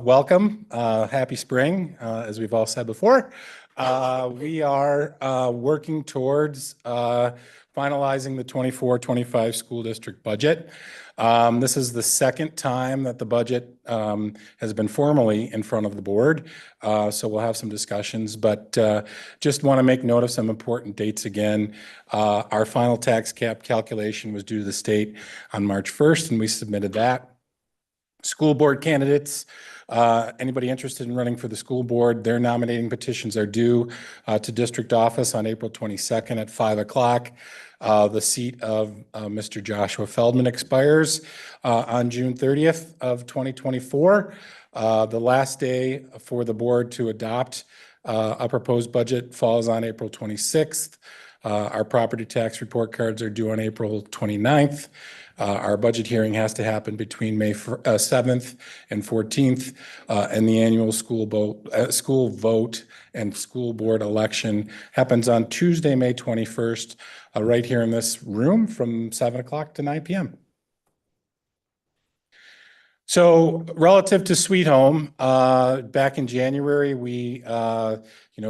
welcome. Happy spring, as we've all said before. We are working towards finalizing the 24-25 school district budget. This is the second time that the budget has been formally in front of the board. So we'll have some discussions, but just want to make note of some important dates again. Our final tax cap calculation was due to the state on March 1st, and we submitted that. School board candidates, anybody interested in running for the school board, their nominating petitions are due to district office on April 22nd at 5 o'clock. The seat of Mr. Joshua Feldman expires on June 30th of 2024. The last day for the board to adopt a proposed budget falls on April 26th. Our property tax report cards are due on April 29th. Our budget hearing has to happen between May 7th and 14th, and the annual school vote and school board election happens on Tuesday, May 21st, right here in this room from 7 o'clock to 9 p.m. So relative to Sweet Home, back in January, we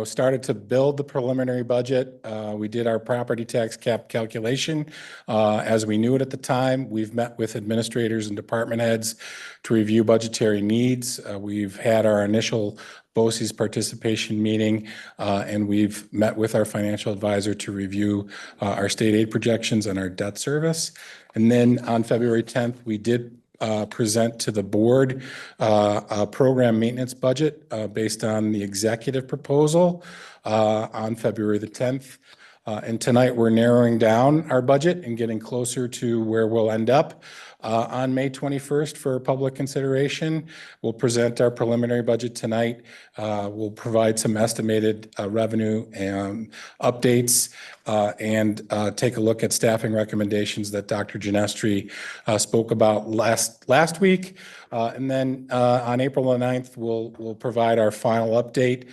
started to build the preliminary budget. We did our property tax cap calculation as we knew it at the time. We've met with administrators and department heads to review budgetary needs. We've had our initial BOCES participation meeting, and we've met with our financial advisor to review our state aid projections and our debt service. And then on February 10th, we did present to the board a program maintenance budget based on the executive proposal on February the 10th. And tonight we're narrowing down our budget and getting closer to where we'll end up. On May 21st for public consideration, we'll present our preliminary budget tonight. We'll provide some estimated revenue and updates and take a look at staffing recommendations that Dr. Genestri spoke about last week. And then on April the 9th, we'll provide our final update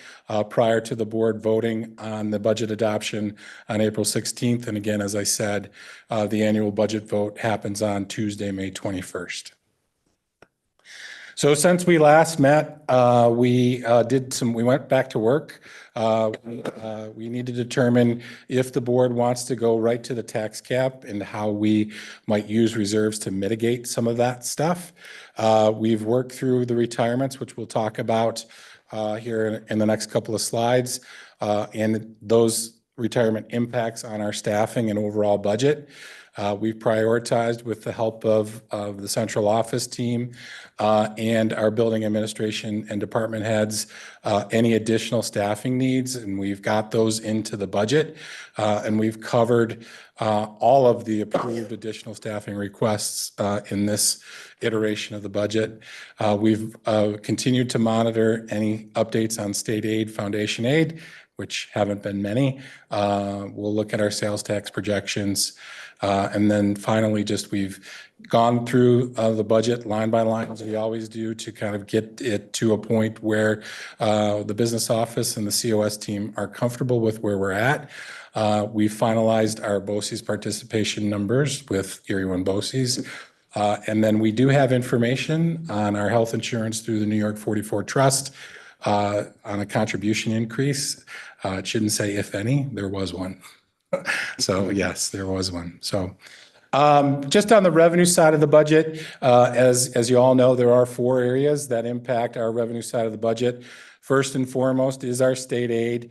prior to the board voting on the budget adoption on April 16th. And again, as I said, the annual budget vote happens on Tuesday, May 21st. So since we last met, we went back to work. We need to determine if the board wants to go right to the tax cap and how we might use reserves to mitigate some of that stuff. We've worked through the retirements, which we'll talk about here in the next couple of slides, and those retirement impacts on our staffing and overall budget. We've prioritized with the help of the central office team and our building administration and department heads any additional staffing needs, and we've got those into the budget. And we've covered all of the approved additional staffing requests in this iteration of the budget. We've continued to monitor any updates on state aid, foundation aid, which haven't been many. We'll look at our sales tax projections. And then finally, just we've gone through the budget line by line, as we always do, to kind of get it to a point where the business office and the COS team are comfortable with where we're at. We finalized our BOCES participation numbers with Erie One BOCES. And then we do have information on our health insurance through the New York 44 Trust on a contribution increase. It shouldn't say if any, there was one. So yes, there was one. So just on the revenue side of the budget, as you all know, there are 4 areas that impact our revenue side of the budget. First and foremost is our state aid.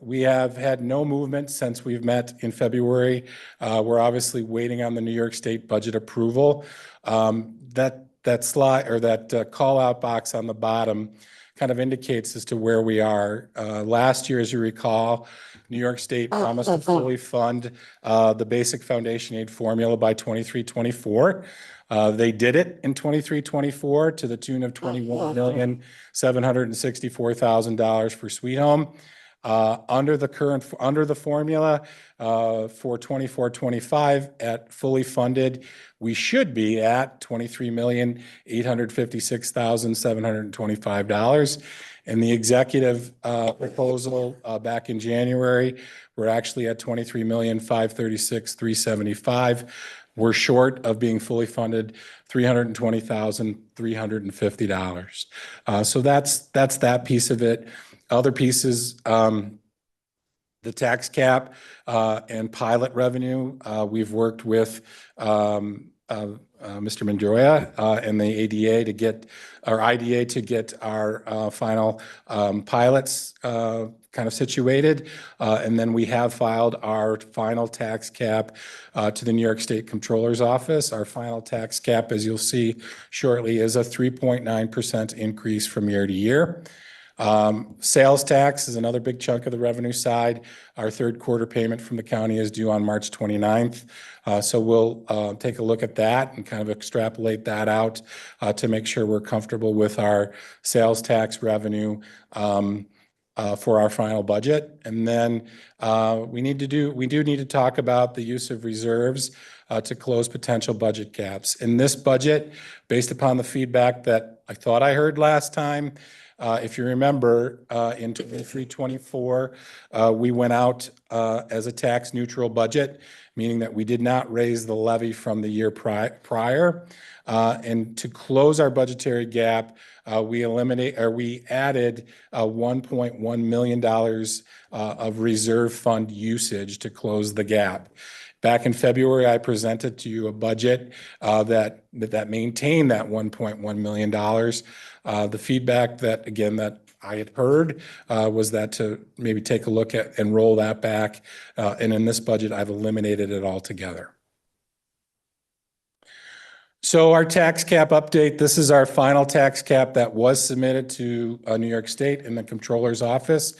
We have had no movement since we've met in February. We're obviously waiting on the New York State budget approval. That slide or that call out box on the bottom kind of indicates as to where we are. Last year, as you recall, New York State promised to fully fund the basic foundation aid formula by 23-24. They did it in 23-24 to the tune of $21,764,000 for Sweet Home. Under the formula for 24-25 at fully funded, we should be at $23,856,725. And the executive proposal back in January, we're actually at $23,536,375. We're short of being fully funded $320,350. So that's that piece of it. Other pieces, the tax cap and pilot revenue. We've worked with Mr. Mendoya and the ADA to get our IDA to get our final pilots kind of situated. And then we have filed our final tax cap to the New York State Comptroller's Office. Our final tax cap, as you'll see shortly, is a 3.9% increase from year to year. Sales tax is another big chunk of the revenue side. Our third quarter payment from the county is due on March 29th. So we'll take a look at that and kind of extrapolate that out to make sure we're comfortable with our sales tax revenue for our final budget. And then we do need to talk about the use of reserves to close potential budget gaps. In this budget, based upon the feedback that I thought I heard last time, if you remember, in 23-24, we went out as a tax neutral budget, meaning that we did not raise the levy from the year prior. And to close our budgetary gap, we added $1.1 million of reserve fund usage to close the gap. Back in February, I presented to you a budget that maintained that $1.1 million. The feedback that I had heard was that to maybe take a look at and roll that back. And in this budget, I've eliminated it altogether. So our tax cap update, this is our final tax cap that was submitted to New York State in the Comptroller's Office.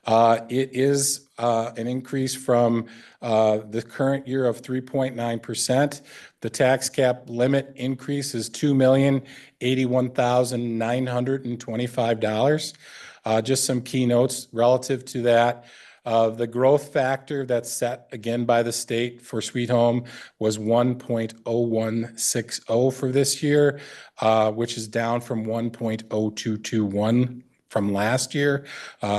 It is an increase from the current year of 3.9%. The tax cap limit increase is $2,081,925. Just some keynotes relative to that. The growth factor that's set again by the state for Sweet Home was 1.0160 for this year, which is down from 1.0221 from last year.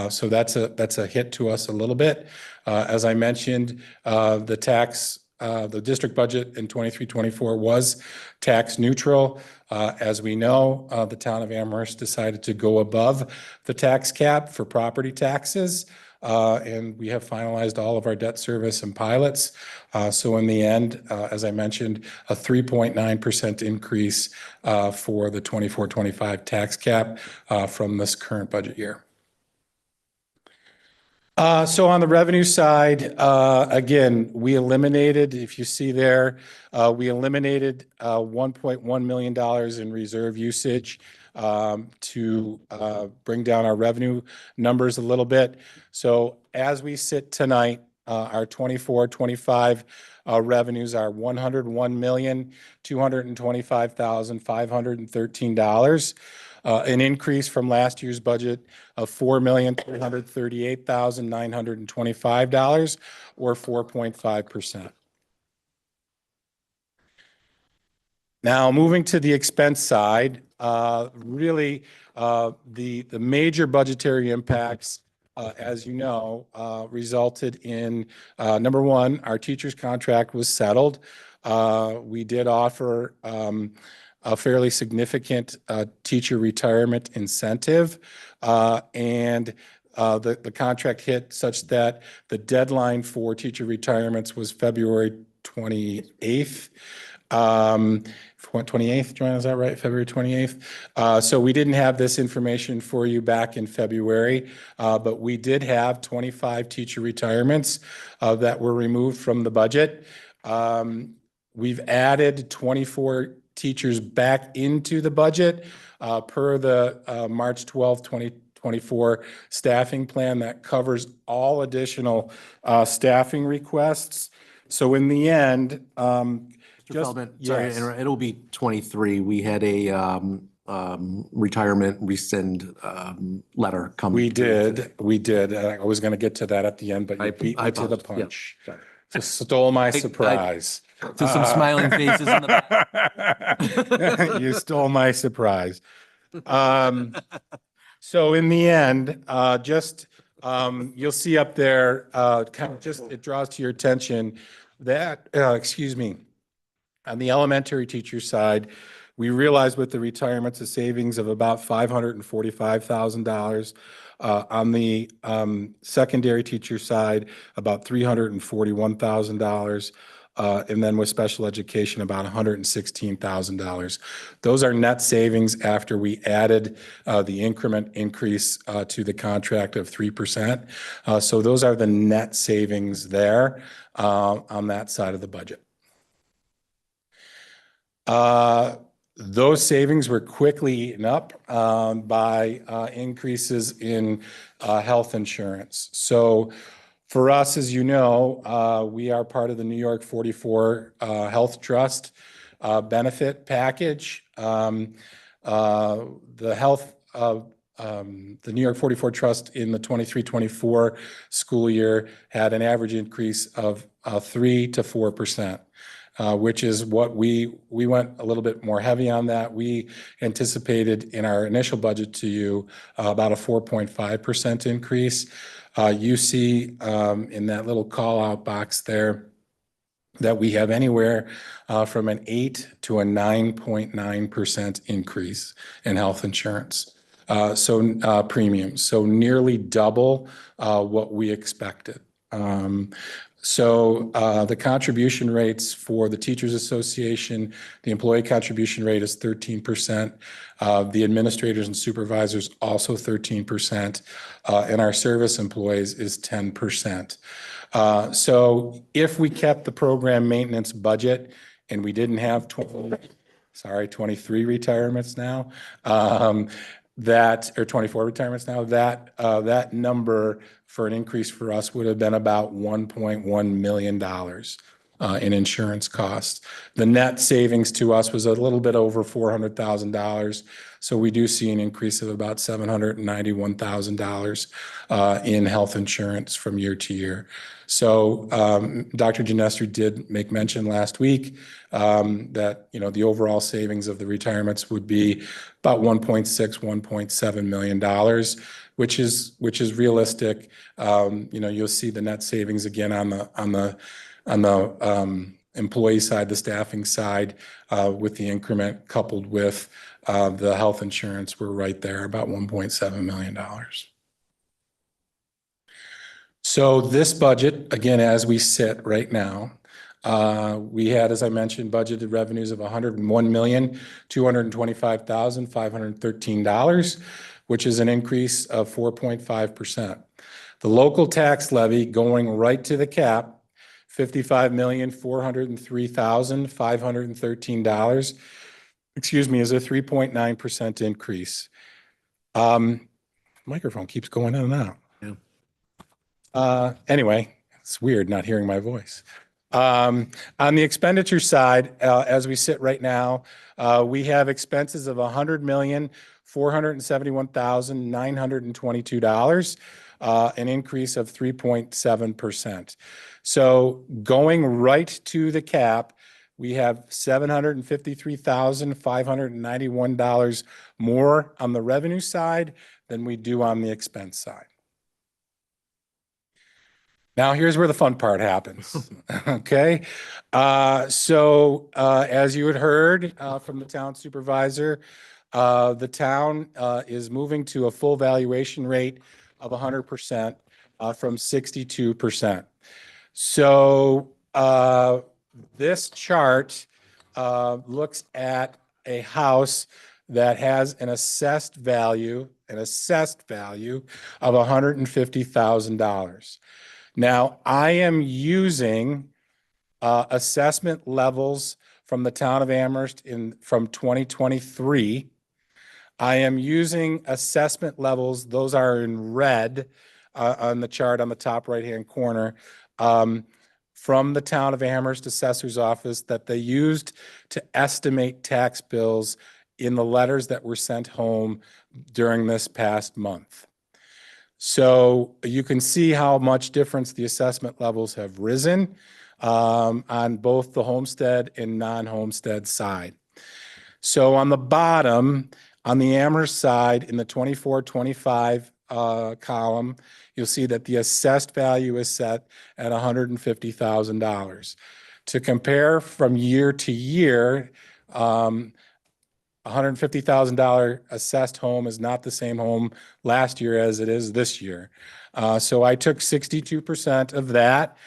So that's a hit to us a little bit. As I mentioned, the district budget in 23-24 was tax neutral. As we know, the town of Amherst decided to go above the tax cap for property taxes. And we have finalized all of our debt service and pilots. So in the end, as I mentioned, a 3.9% increase for the 24-25 tax cap from this current budget year. So on the revenue side, again, we eliminated, if you see there, we eliminated $1.1 million in reserve usage to bring down our revenue numbers a little bit. So as we sit tonight, our 24-25 revenues are $101,225,513. An increase from last year's budget of $4,338,925, or 4.5%. Now, moving to the expense side, really, the major budgetary impacts, as you know, resulted in, number one, our teacher's contract was settled. We did offer a fairly significant teacher retirement incentive, and the contract hit such that the deadline for teacher retirements was February 28th. 28th, Joanna, is that right? February 28th. So we didn't have this information for you back in February, but we did have 25 teacher retirements that were removed from the budget. We've added 24 teachers back into the budget per the March 12th, 2024 staffing plan that covers all additional staffing requests. So in the end, Mr. Feldman, sorry, to yes. interrupt. It'll be 23. We had a retirement rescind letter come. We through did. I was going to get to that at the end, but you beat me to the apologize. Yeah, punch. Just stole my surprise. To some smiling faces in the back. You stole my surprise. So in the end, you'll see up there, kind of just, it draws to your attention that, excuse me, on the elementary teacher side, we realized with the retirements, a savings of about $545,000. On the secondary teacher side, about $341,000. And then with special education, about $116,000. Those are net savings after we added the increment increase to the contract of 3%. So those are the net savings there on that side of the budget. Those savings were quickly eaten up by increases in health insurance. So for us, as you know, we are part of the New York 44 Health Trust benefit package. The New York 44 Trust in the 23-24 school year had an average increase of 3 to 4%. Which is what we went a little bit more heavy on that. We anticipated in our initial budget to you about a 4.5% increase. You see in that little call out box there that we have anywhere from an 8 to a 9.9% increase in health insurance. Premiums, so nearly double what we expected. The contribution rates for the Teachers Association, the employee contribution rate is 13%. The administrators and supervisors also 13%. And our service employees is 10%. So if we kept the program maintenance budget and we didn't have 23 retirements now, or 24 retirements now, that number for an increase for us would have been about $1.1 million in insurance costs. The net savings to us was a little bit over $400,000. So we do see an increase of about $791,000 in health insurance from year to year. So Dr. Genestri did make mention last week that the overall savings of the retirements would be about $1.7 million, which is realistic. You'll see the net savings again on the employee side, the staffing side, with the increment coupled with the health insurance. We're right there, about $1.7 million. So this budget, again, as we sit right now, we had, as I mentioned, budgeted revenues of $1,225,513, which is an increase of 4.5%. The local tax levy going right to the cap, $55,403,513, is a 3.9% increase. Microphone keeps going in and out. Anyway, it's weird not hearing my voice. On the expenditure side, as we sit right now, we have expenses of $100,471,922, an increase of 3.7%. So going right to the cap, we have $753,591 more on the revenue side than we do on the expense side. Now, here's where the fun part happens. Okay. As you had heard from the town supervisor, the town is moving to a full valuation rate of 100% from 62%. So this chart looks at a house that has an assessed value of $150,000. Now, I am using assessment levels from the town of Amherst from 2023. I am using assessment levels, those are in red on the chart on the top right-hand corner, from the town of Amherst Assessor's Office that they used to estimate tax bills in the letters that were sent home during this past month. So you can see how much difference the assessment levels have risen on both the homestead and non-homestead side. So on the bottom, on the Amherst side, in the 24-25 column, you'll see that the assessed value is set at $150,000. To compare from year to year, $150,000 assessed home is not the same home last year as it is this year. So I took 62% of that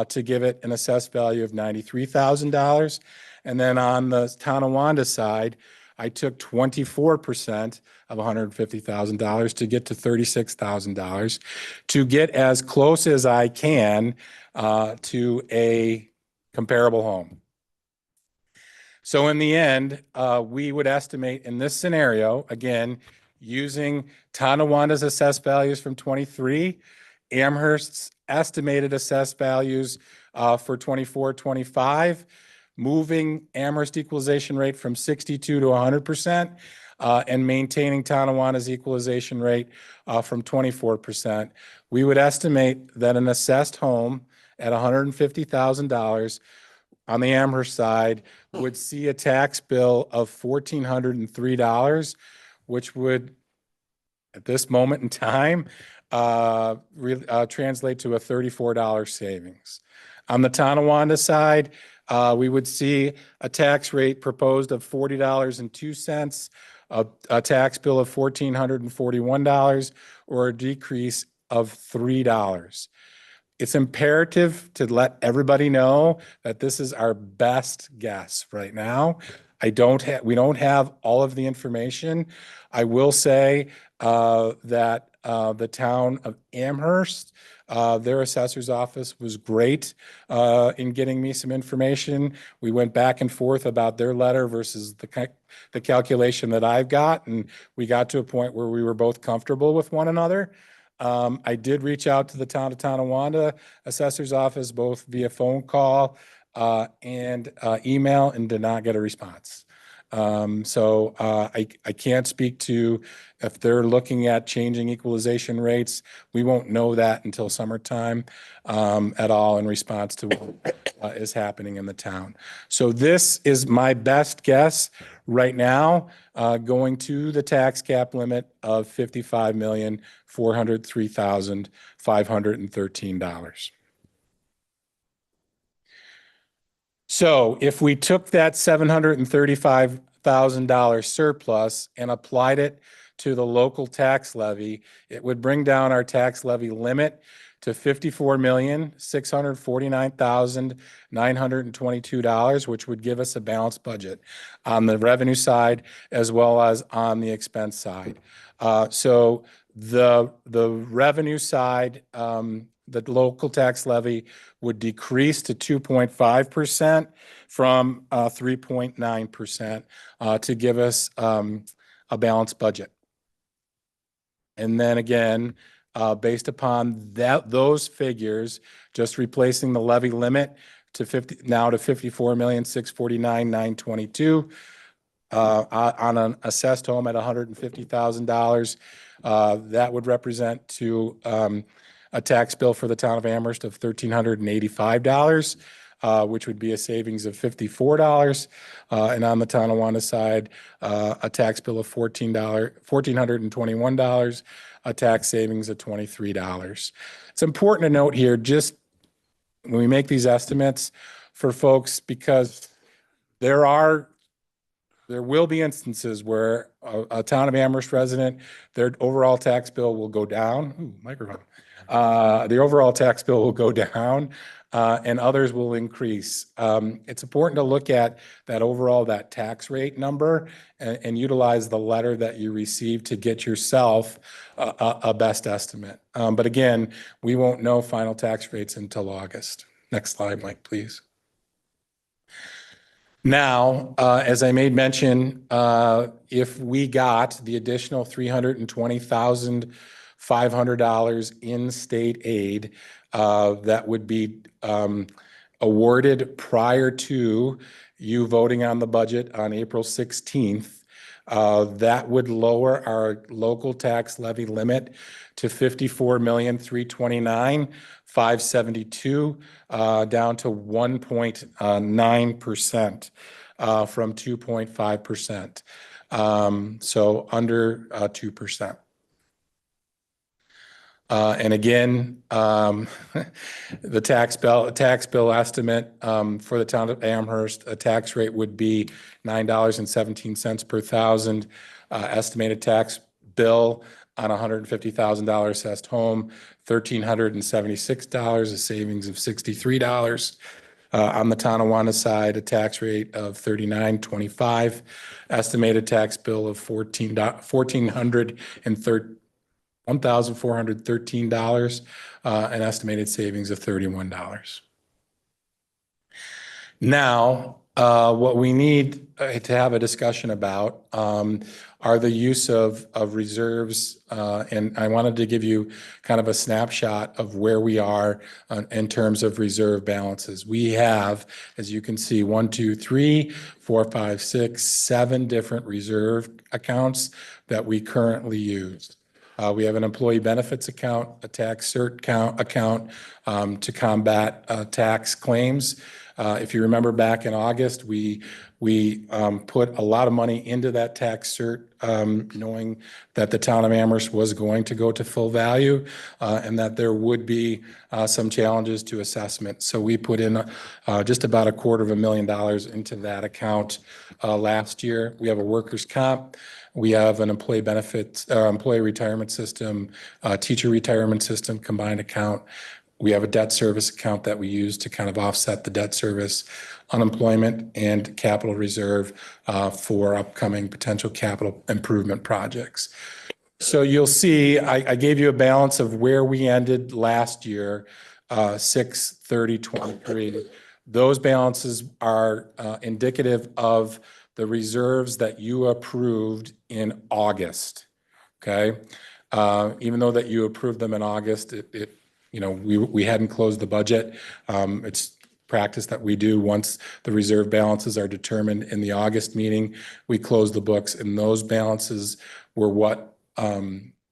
to give it an assessed value of $93,000. And then on the Tonawanda side, I took 24% of $150,000 to get to $36,000 to get as close as I can to a comparable home. So in the end, we would estimate in this scenario, again, using Tonawanda's assessed values from 23, Amherst's estimated assessed values for 24-25, moving Amherst equalization rate from 62 to 100%, and maintaining Tonawanda's equalization rate from 24%. We would estimate that an assessed home at $150,000 on the Amherst side would see a tax bill of $1,403, which would, at this moment in time, translate to a $34 savings. On the Tonawanda side, we would see a tax rate proposed of $40.02, a tax bill of $1,441, or a decrease of $3. It's imperative to let everybody know that this is our best guess right now. We don't have all of the information. I will say that the town of Amherst, their assessor's office was great in getting me some information. We went back and forth about their letter versus the calculation that I've got, and we got to a point where we were both comfortable with one another. I did reach out to the town of Tonawanda assessor's office, both via phone call and email, and did not get a response. I can't speak to if they're looking at changing equalization rates. We won't know that until summertime at all in response to what is happening in the town. So this is my best guess right now, going to the tax cap limit of $55,403,513. So if we took that $735,000 surplus and applied it to the local tax levy, it would bring down our tax levy limit to $54,649,922, which would give us a balanced budget on the revenue side as well as on the expense side. So the revenue side, the local tax levy would decrease to 2.5% from 3.9% to give us a balanced budget. And then again, based upon those figures, just replacing the levy limit to $54,649,922 on an assessed home at $150,000, that would represent to a tax bill for the town of Amherst of $1,385. which would be a savings of $54. And on the Tonawanda side, a tax bill of $1,421, a tax savings of $23. It's important to note here, just when we make these estimates for folks, because there will be instances where a town of Amherst resident, their overall tax bill will go down. Ooh, microphone. The overall tax bill will go down, and others will increase. It's important to look at that tax rate number and utilize the letter that you received to get yourself a best estimate. But again, we won't know final tax rates until August. Next slide, Mike, please. Now, as I made mention, if we got the additional $320,500 in state aid that would be awarded prior to you voting on the budget on April 16th, that would lower our local tax levy limit to $54,329,572, down to 1.9% from 2.5%. So under 2%. And again, the tax bill estimate for the town of Amherst, a tax rate would be $9.17 per thousand. Estimated tax bill on $150,000 assessed home, $1,376, a savings of $63. On the Tonawanda side, a tax rate of $39.25, estimated tax bill of $1,413, an estimated savings of $31. Now, what we need to have a discussion about are the use of reserves. And I wanted to give you kind of a snapshot of where we are in terms of reserve balances. We have, as you can see, 1, 2, 3, 4, 5, 6, 7 different reserve accounts that we currently use. We have an employee benefits account, a tax cert account to combat tax claims. If you remember back in August, we put a lot of money into that tax cert, knowing that the town of Amherst was going to go to full value and that there would be some challenges to assessment. So we put in just about $250,000 into that account last year. We have a workers' comp. We have an employee benefits, employee retirement system, teacher retirement system combined account. We have a debt service account that we use to kind of offset the debt service, unemployment, and capital reserve for upcoming potential capital improvement projects. So you'll see, I gave you a balance of where we ended last year, 6/30/23. Those balances are indicative of the reserves that you approved in August, okay? Even though that you approved them in August, we hadn't closed the budget. It's practice that we do once the reserve balances are determined in the August meeting, we close the books, and those balances were what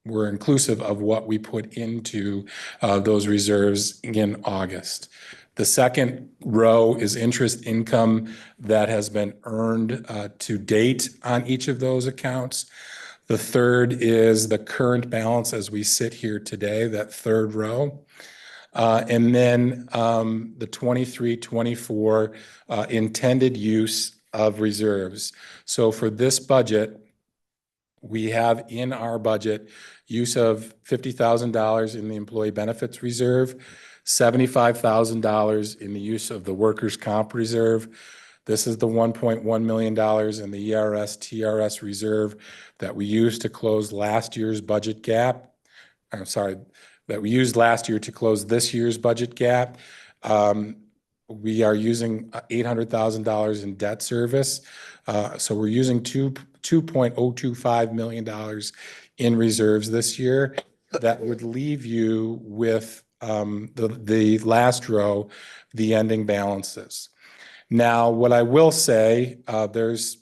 were inclusive of what we put into those reserves in August. The second row is interest income that has been earned to date on each of those accounts. The third is the current balance as we sit here today, that third row. And then the 23-24 intended use of reserves. So for this budget, we have in our budget use of $50,000 in the employee benefits reserve, $75,000 in the use of the workers' comp reserve. This is the $1.1 million in the ERS TRS reserve that we used to close last year's budget gap. I'm sorry, that we used last year to close this year's budget gap. We are using $800,000 in debt service. So we're using $2.025 million in reserves this year. That would leave you with the last row, the ending balances. Now, what I will say, there's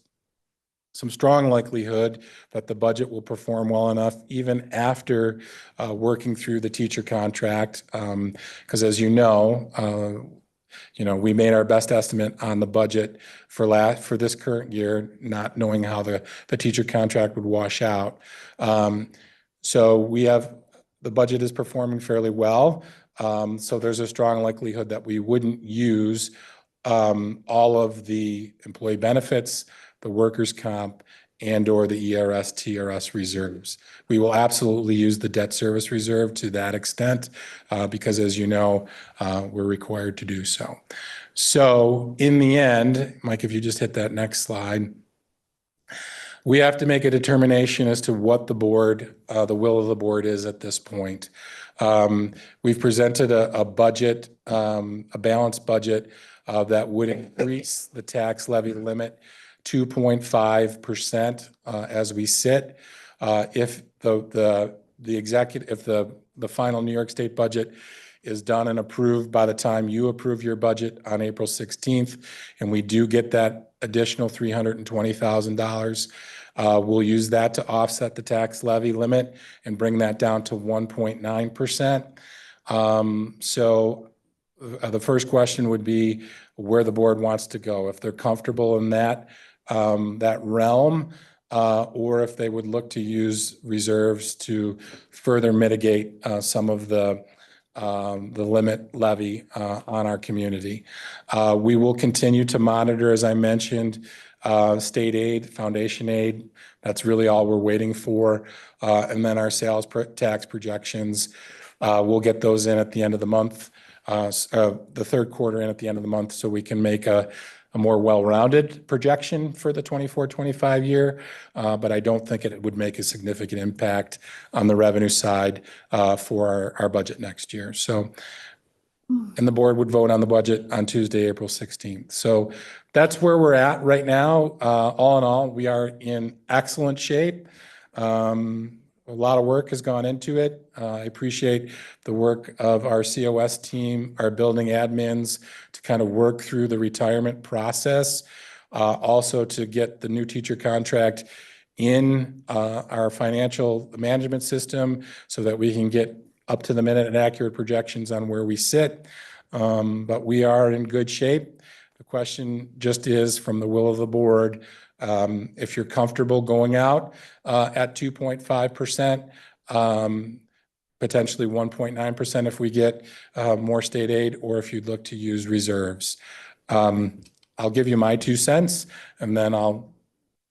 some strong likelihood that the budget will perform well enough even after working through the teacher contract. Because as you know, We made our best estimate on the budget for this current year, not knowing how the teacher contract would wash out. So the budget is performing fairly well. So there's a strong likelihood that we wouldn't use all of the employee benefits, the workers' comp, and/or the ERS, TRS reserves. We will absolutely use the debt service reserve to that extent, because as you know, we're required to do so. So in the end, Mike, if you just hit that next slide, we have to make a determination as to what the will of the board is at this point. We've presented a budget, a balanced budget that would increase the tax levy limit 2.5% as we sit. If the final New York State budget is done and approved by the time you approve your budget on April 16th, and we do get that additional $320,000, we'll use that to offset the tax levy limit and bring that down to 1.9%. So the first question would be where the board wants to go. If they're comfortable in that realm, or if they would look to use reserves to further mitigate some of the limit levy on our community. We will continue to monitor, as I mentioned, state aid, foundation aid. That's really all we're waiting for. And then our sales tax projections, we'll get those in at the end of the month, the third quarter in at the end of the month, so we can make a more well-rounded projection for the 24-25 year. But I don't think it would make a significant impact on the revenue side for our budget next year. So, and the board would vote on the budget on Tuesday, April 16th. So that's where we're at right now. All in all, we are in excellent shape. A lot of work has gone into it. I appreciate the work of our COS team, our building admins, to kind of work through the retirement process. Also to get the new teacher contract in our financial management system so that we can get up to the minute and accurate projections on where we sit. But we are in good shape. The question just is, from the will of the board, if you're comfortable going out at 2.5%, potentially 1.9% if we get more state aid, or if you'd look to use reserves. I'll give you my 2 cents and then I'll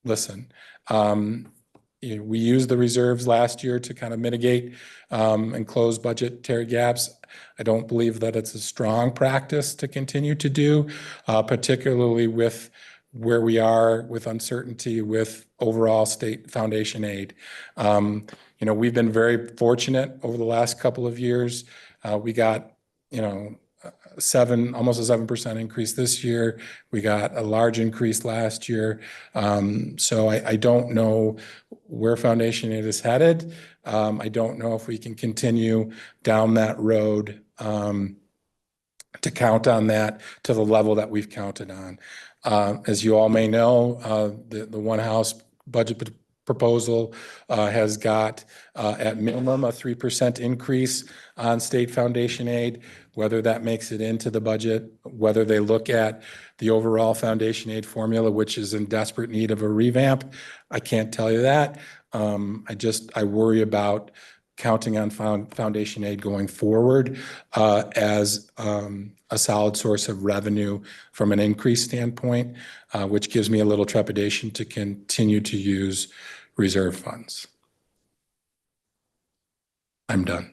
listen. We used the reserves last year to kind of mitigate and close budgetary gaps. I don't believe that it's a strong practice to continue to do, particularly with where we are with uncertainty with overall state foundation aid. We've been very fortunate over the last couple of years. We got, almost a 7% increase this year. We got a large increase last year. So I don't know where foundation aid is headed. I don't know if we can continue down that road to count on that to the level that we've counted on. As you all may know, the One House budget proposal has got at minimum a 3% increase on state foundation aid. Whether that makes it into the budget, whether they look at the overall foundation aid formula, which is in desperate need of a revamp, I can't tell you that. I worry about counting on foundation aid going forward as a solid source of revenue from an increase standpoint, which gives me a little trepidation to continue to use reserve funds. I'm done.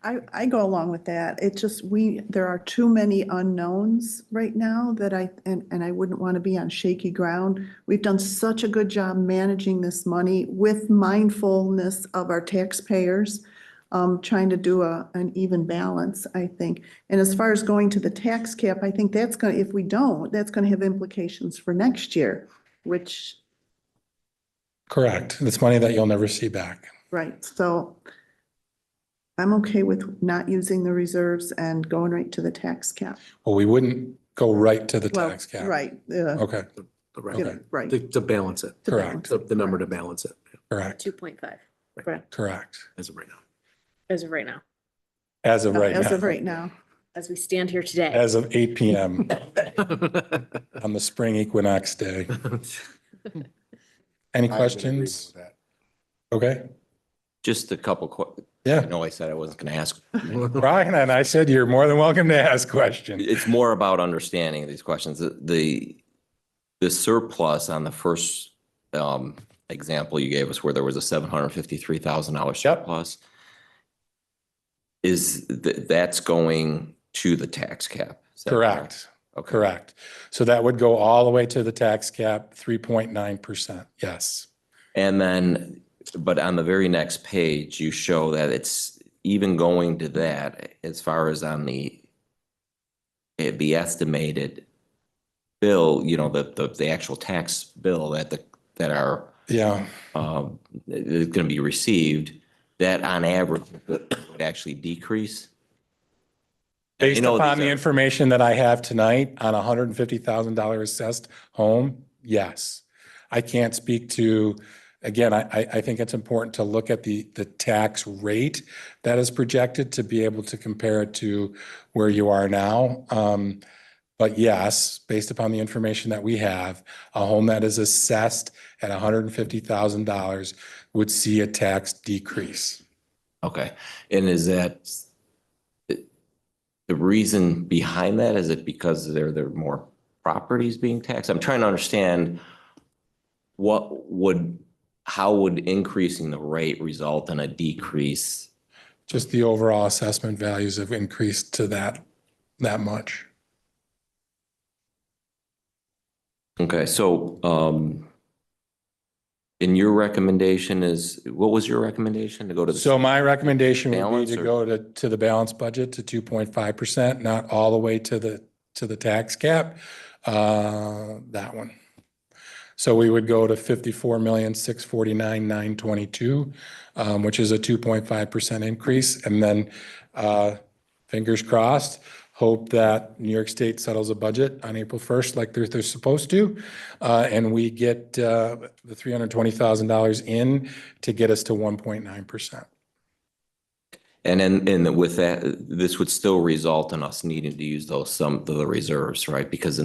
I go along with that. It just, there are too many unknowns right now that and I wouldn't want to be on shaky ground. We've done such a good job managing this money with mindfulness of our taxpayers, trying to do an even balance, I think. And as far as going to the tax cap, I think that's going to, if we don't, that's going to have implications for next year, which. Correct. It's money that you'll never see back. Right. So I'm okay with not using the reserves and going right to the tax cap. Well, we wouldn't go right to the Well, tax cap. Right. Okay, The route, Okay. Right. to balance it, To Correct. balance the number to Correct. balance it 2.5 correct. as of right now. as of right now. As of right As now. of right now. as we stand here today. as of 8 PM on the spring equinox day. Any I'm in agreement questions? with that. Okay, Just a couple I yeah. know I said I wasn't going to ask. Brian, and I said you're more than welcome to ask questions. It's more about understanding these questions. The surplus on the first example you gave us where there was a $753,000 surplus. That's going to the tax cap? Is that Correct, Okay. correct. So that would go all the way to the tax cap, 3.9%. Yes. And then, but on the very next page, you show that it's even going to that as far as on the estimated bill, you know, the actual tax bill that are Yeah. going to be received, that on average would actually decrease. Based know upon these the are- information that I have tonight on a $150,000 assessed home, yes. I can't speak to, again, I think it's important to look at the tax rate that is projected to be able to compare it to where you are now. But yes, based upon the information that we have, a home that is assessed at $150,000 would see a tax decrease. Okay. And is that the reason behind that? Is it because there are more properties being taxed? I'm trying to understand how would increasing the rate result in a decrease? Just the overall assessment values have increased to that much. Okay, so in your recommendation what was your recommendation to go to the? So my recommendation would be Balance to or- go to the balanced budget to 2.5%, not all the way to the tax cap. That one. So we would go to 54,649,922, which is a 2.5% increase. And then fingers crossed, hope that New York State settles a budget on April 1st like they're supposed to. And we get the $320,000 in to get us to 1.9%. And with that, this would still result in us needing to use some of the reserves, right? Because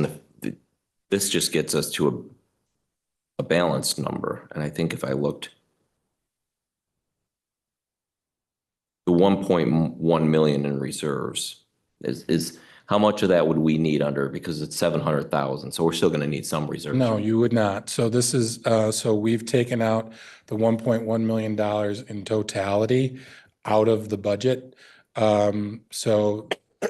this just gets us to a balanced number. And I think if I looked, the 1.1 million in reserves is how much of that would we need under, because it's 700,000. So we're still going to need some reserves. No, you would not. So this is, so we've taken out the $1.1 million in totality out of the budget. So I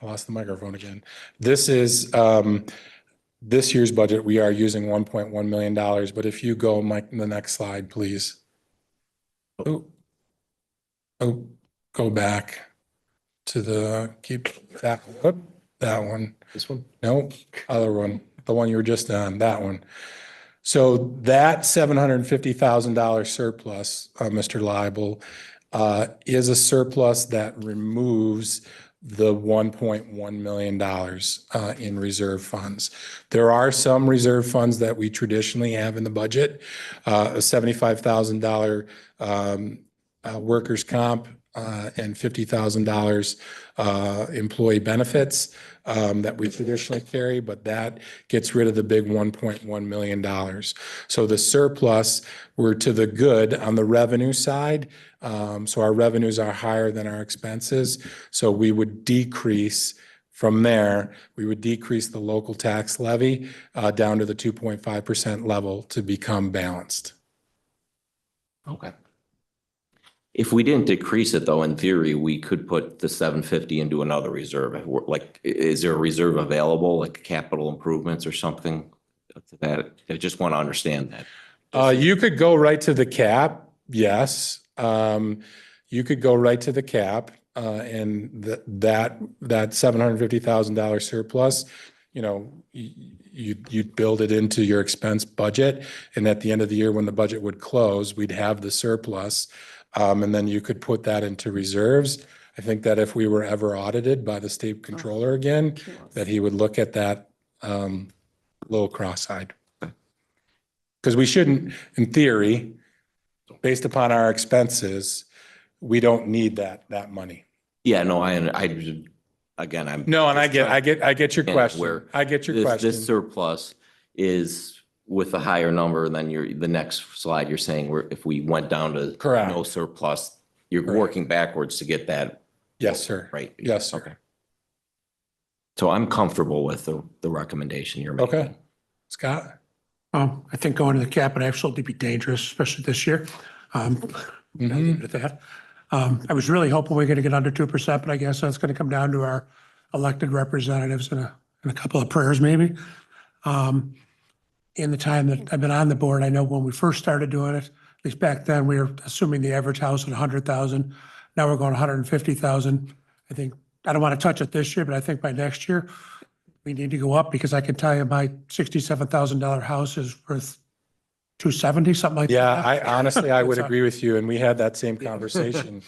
lost the microphone again. This is, this year's budget, we are using $1.1 million, but if you go, Mike, the next slide, please. Oh, go back to keep that one. This one? No, other one, the one you were just on, that one. So that $750,000 surplus, Mr. Liable, is a surplus that removes the $1.1 million in reserve funds. There are some reserve funds that we traditionally have in the budget, a $75,000 workers' comp and $50,000 employee benefits that we traditionally carry, but that gets rid of the big $1.1 million. So the surplus, we're to the good on the revenue side. So our revenues are higher than our expenses. So we would decrease from there, we would decrease the local tax levy down to the 2.5% level to become balanced. Okay. If we didn't decrease it though, in theory, we could put the 750 into another reserve. Like, is there a reserve available, like capital improvements or something to that? I just want to understand that. You could go right to the cap, yes. You could go right to the cap, and that $750,000 surplus, you know, you'd build it into your expense budget. And at the end of the year, when the budget would close, we'd have the surplus. And then you could put that into reserves. I think that if we were ever audited by the state controller again, that he would look at that little cross-eyed. Because we shouldn't, in theory, based upon our expenses, we don't need that money. Yeah, no, again, I'm. No, and I just trying- get your Yeah, question. where I get your This question. surplus is with a higher number than the next slide, you're saying where if we went down to Correct. no surplus, you're Correct. working backwards to get that, Yes, sir. right? Yes, sir. Okay. So I'm comfortable with the recommendation you're making. Okay. Scott? I think going to the cap would absolutely be dangerous, especially this year. I'll leave it at that. I was really hoping we are going to get under 2%, but I guess that's going to come down to our elected representatives and a couple of prayers maybe. In the time that I've been on the board, I know when we first started doing it, at least back then, we were assuming the average house at 100,000. Now we're going 150,000. I think, I don't want to touch it this year, but I think by next year, we need to go up because I can tell you my $67,000 house is worth 270, something like that. Yeah, I honestly, I would It's a- agree with you. And we had that same conversation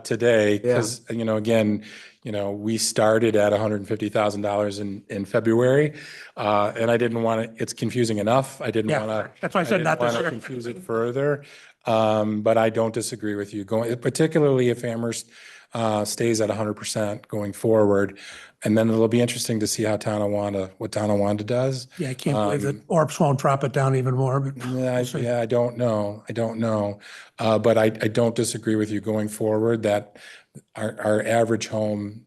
today because, again, we started at $150,000 in February. And I didn't want to, it's confusing enough. I didn't Yeah, want to. that's why I said not this year. Confuse it further. But I don't disagree with you going, particularly if Amherst stays at 100% going forward. And then it'll be interesting to see how what Tonawanda does. Yeah, I can't believe that Orbs won't drop it down even more, but Yeah, I don't know. But I don't disagree with you going forward that our average home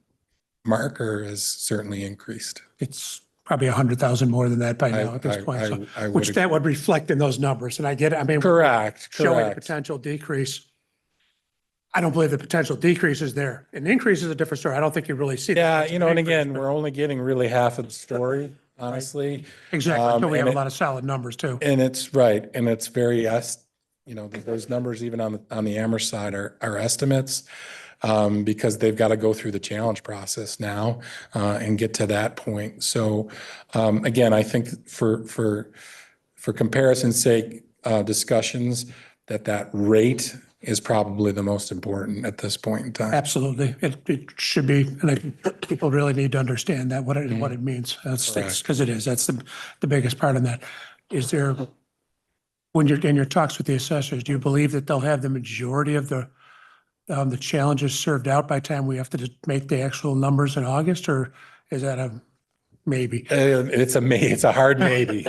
marker has certainly increased. it's probably 100,000 more than that by now at this point. So, I which would, that would reflect in those numbers. And I get it. I mean, correct, showing a correct. potential decrease. I don't believe the potential decrease is there. An increase is a different story. I don't think you really see. the Yeah, potential and increase, again, but- we're only getting really half of the story, honestly. Exactly. Until we and have a it- lot of solid numbers too. And it's right, and it's very, those numbers even on the Amherst side are estimates. Because they've got to go through the challenge process now, and get to that point. So, again, I think for comparison's sake, discussions, that rate is probably the most important at this point in time. Absolutely. It should be, and I think people really need to understand that, what it means. That's, Correct. because it is, that's the biggest part of that. Is there, when you're in your talks with the assessors, do you believe that they'll have the majority of the challenges served out by the time we have to just make the actual numbers in August, or is that a maybe? It's a hard maybe.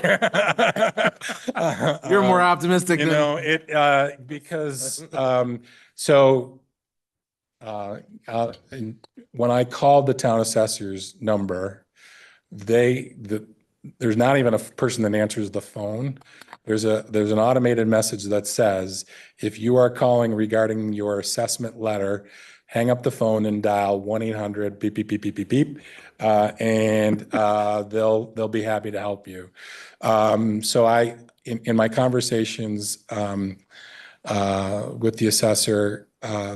You're more optimistic than. Because, and when I called the town assessor's number, there's not even a person that answers the phone. There's an automated message that says, if you are calling regarding your assessment letter, hang up the phone and dial 1-800 beep, beep, beep, beep, beep, beep. And they'll be happy to help you. So in my conversations with the assessor,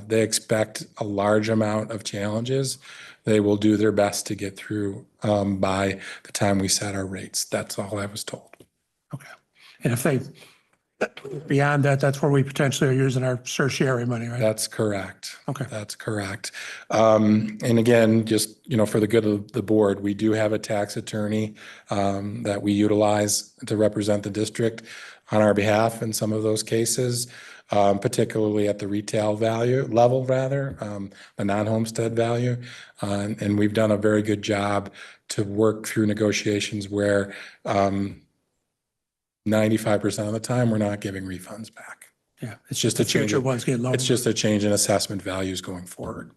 they expect a large amount of challenges. They will do their best to get through by the time we set our rates. That's all I was told. Okay. And if they, beyond that, that's where we potentially are using our tertiary money, right? That's correct. Okay. That's correct. And again, just, for the good of the board, we do have a tax attorney that we utilize to represent the district on our behalf in some of those cases, particularly at the retail level, the non-homestead value. And we've done a very good job to work through negotiations where 95% of the time, we're not giving refunds back. Yeah. It's just a The change. future ones get lower. It's just a change in assessment values going forward.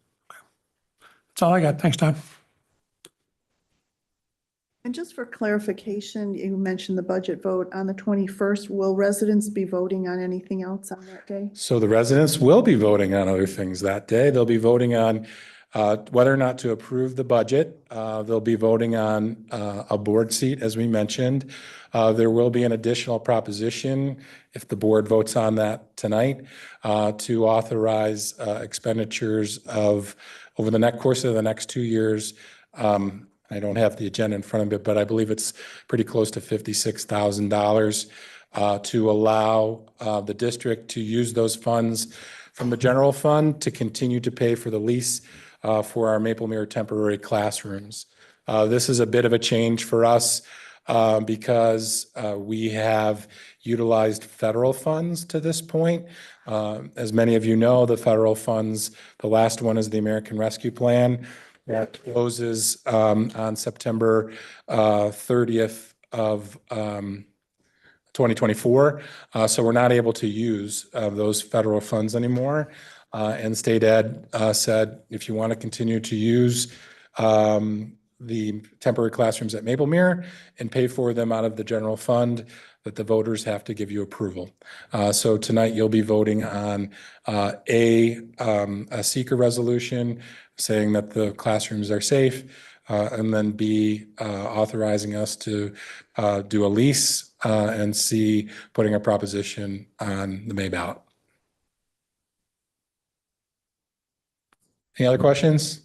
That's all I got. Thanks, Tom. And just for clarification, you mentioned the budget vote on the 21st. Will residents be voting on anything else on that day? So the residents will be voting on other things that day. They'll be voting on whether or not to approve the budget. They'll be voting on a board seat, as we mentioned. There will be an additional proposition, if the board votes on that tonight, to authorize expenditures of, over the course of the next 2 years. I don't have the agenda in front of it, but I believe it's pretty close to $56,000 to allow the district to use those funds from the general fund to continue to pay for the lease for our Maple Mirror temporary classrooms. This is a bit of a change for us. because we have utilized federal funds to this point. As many of you know, the federal funds, the last one is the American Rescue Plan that closes on September 30th of 2024. So we're not able to use those federal funds anymore. And State Ed said, if you want to continue to use the temporary classrooms at Maple Mere and pay for them out of the general fund, that the voters have to give you approval. So tonight you'll be voting on a seeker resolution saying that the classrooms are safe, and then B, authorizing us to do a lease, and C, putting a proposition on the May ballot. Any other questions?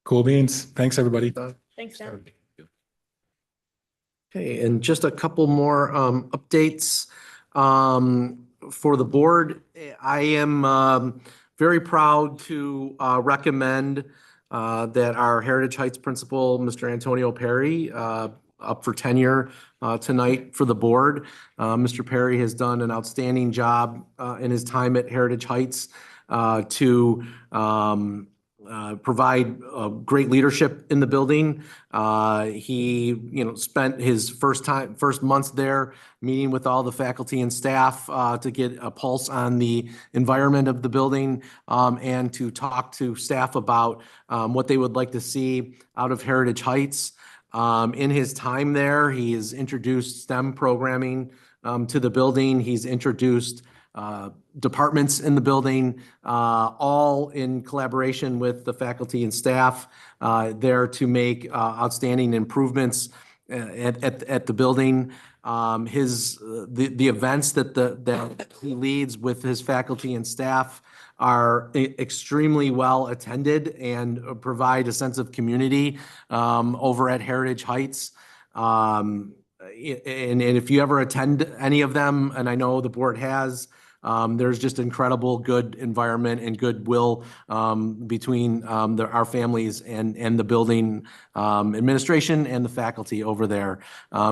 Cool beans. Thanks, everybody. Thanks, Dan. Okay, and just a couple more updates for the board. I am very proud to recommend that our Heritage Heights principal, Mr. Antonio Perry, up for tenure tonight for the board. Mr. Perry has done an outstanding job in his time at Heritage Heights to provide great leadership in the building. He, spent his first months there meeting with all the faculty and staff to get a pulse on the environment of the building, and to talk to staff about what they would like to see out of Heritage Heights. In his time there, he has introduced STEM programming to the building. He's introduced departments in the building, all in collaboration with the faculty and staff there to make outstanding improvements at the building. The events that he leads with his faculty and staff are extremely well attended and provide a sense of community over at Heritage Heights. And if you ever attend any of them, and I know the board has, there's just incredible good environment and goodwill between our families and the building administration and the faculty over there.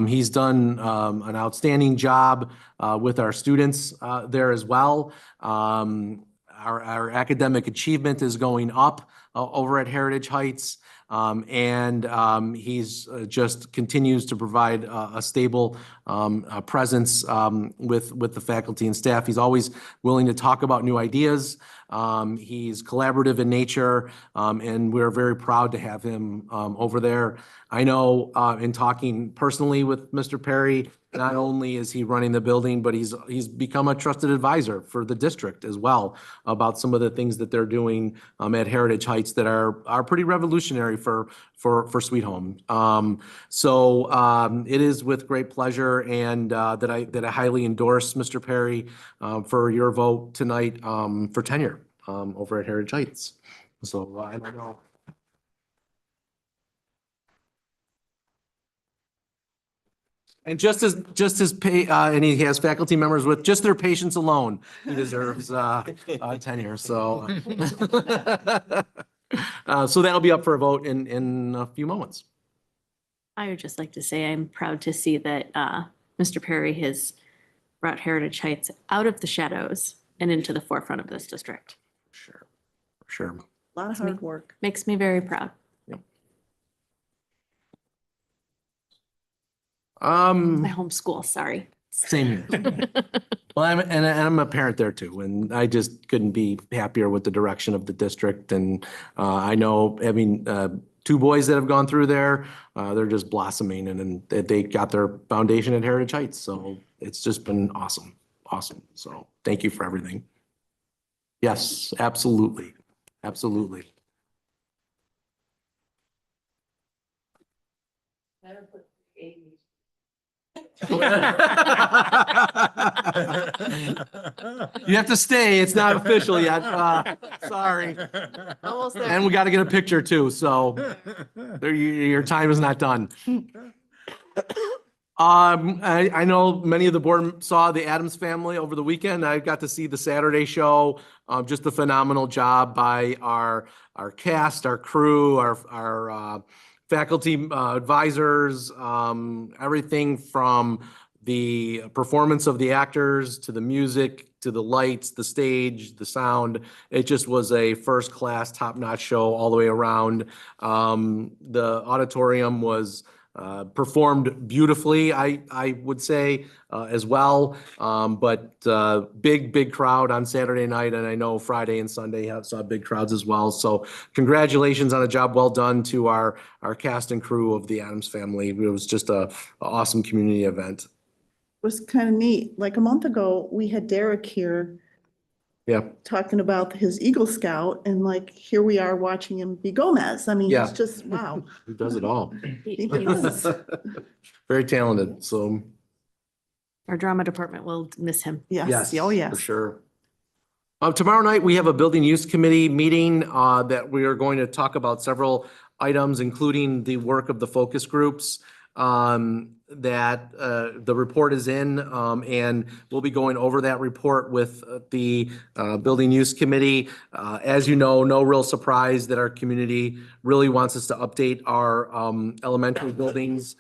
He's done an outstanding job with our students there as well. Our academic achievement is going up over at Heritage Heights. And he's just continues to provide a stable presence with the faculty and staff. He's always willing to talk about new ideas. He's collaborative in nature, and we're very proud to have him over there. I know in talking personally with Mr. Perry, not only is he running the building, but he's become a trusted advisor for the district as well about some of the things that they're doing at Heritage Heights that are pretty revolutionary for Sweet Home. So it is with great pleasure and that I highly endorse Mr. Perry for your vote tonight for tenure over at Heritage Heights. So I don't know. And just as and he has faculty members with just their patience alone, he deserves tenure. So so that'll be up for a vote in a few moments. I would just like to say I'm proud to see that Mr. Perry has brought Heritage Heights out of the shadows and into the forefront of this district. Sure. A lot of hard work. Makes me very proud. My home school, sorry. Same here. Well, I'm a parent there too, and I just couldn't be happier with the direction of the district. And I know, two boys that have gone through there, they're just blossoming, and they got their foundation at Heritage Heights. So it's just been awesome. So thank you for everything. Yes, absolutely. Absolutely. You have to stay. It's not official yet. Sorry. Almost there. And we got to get a picture too. So your time is not done. I know many of the board saw the Addams Family over the weekend. I got to see the Saturday show. Just a phenomenal job by our cast, our crew, our faculty advisors, everything from the performance of the actors to the music, to the lights, the stage, the sound. It just was a first-class, top-notch show all the way around. The auditorium was performed beautifully, I would say, as well. But big crowd on Saturday night, and I know Friday and Sunday saw big crowds as well. So congratulations on a job well done to our cast and crew of the Addams Family. It was just a awesome community event. Was kind of neat. Like a month ago, we had Derek here Yeah, talking about his Eagle Scout, and like, here we are watching him be Gomez. I mean, Yeah. it's just, wow. he does it all. He does. Very talented, so Our drama department will miss him. Yes, oh, for yes. sure. Tomorrow night, we have a Building Use Committee meeting that we are going to talk about several items, including the work of the focus groups. That the report is in, and we'll be going over that report with the Building Use Committee. As you know, no real surprise that our community really wants us to update our elementary buildings,